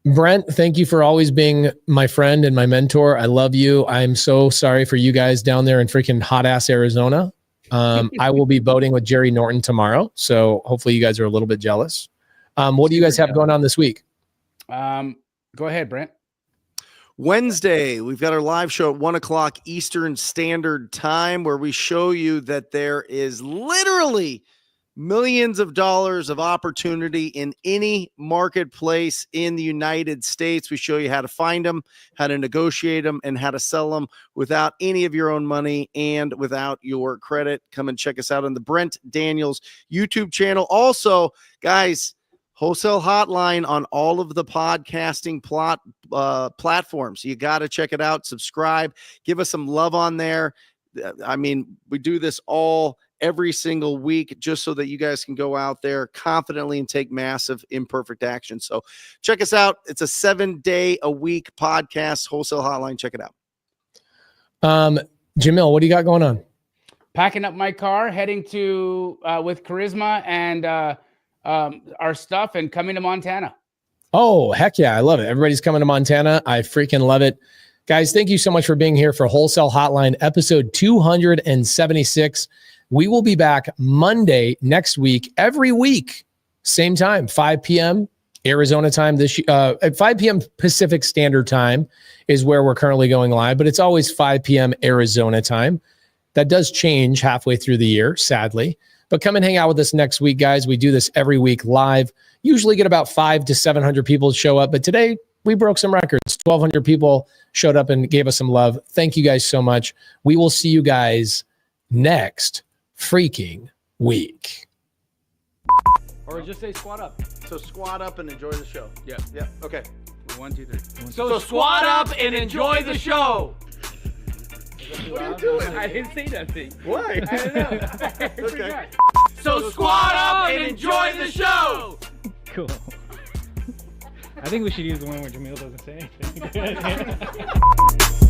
Brent, thank you for always being my friend and my mentor. I love you. I'm so sorry for you guys down there in freaking hot ass Arizona. I will be boating with Jerry Norton tomorrow. So hopefully you guys are a little bit jealous. What do you guys have going on this week? Go ahead, Brent. Wednesday, we've got our live show at 1:00 Eastern Standard Time, where we show you that there is literally millions of dollars of opportunity in any marketplace in the United States. We show you how to find them, how to negotiate them, and how to sell them without any of your own money and without your credit. Come and check us out on the Brent Daniels YouTube channel. Also, guys, Wholesale Hotline on all of the podcasting platforms. You got to check it out. Subscribe. Give us some love on there. I mean, we do this every single week just so that you guys can go out there confidently and take massive imperfect action. So check us out. It's a 7-day-a-week podcast, Wholesale Hotline. Check it out. Jamil, what do you got going on? Packing up my car, heading to with Charisma and our stuff and coming to Montana. Oh, heck yeah. I love it. Everybody's coming to Montana. I freaking love it. Guys, thank you so much for being here for Wholesale Hotline, episode 276. We will be back Monday next week, every week, same time, 5 p.m. Arizona time. At 5 p.m. Pacific Standard Time is where we're currently going live, but it's always 5 p.m. Arizona time. That does change halfway through the year, sadly. But come and hang out with us next week, guys. We do this every week live. Usually get about 500 to 700 people to show up. But today we broke some records. 1,200 people showed up and gave us some love. Thank you guys so much. We will see you guys next freaking week. Or just say squat up. So squat up and enjoy the show. Yeah. Yeah. Okay. 1, 2, 3. So squat up and enjoy the show. What are you doing? I didn't say nothing. Why? I don't know. I Okay. forgot. So squat up and enjoy the show. Cool. I think we should use the one where Jamil doesn't say anything.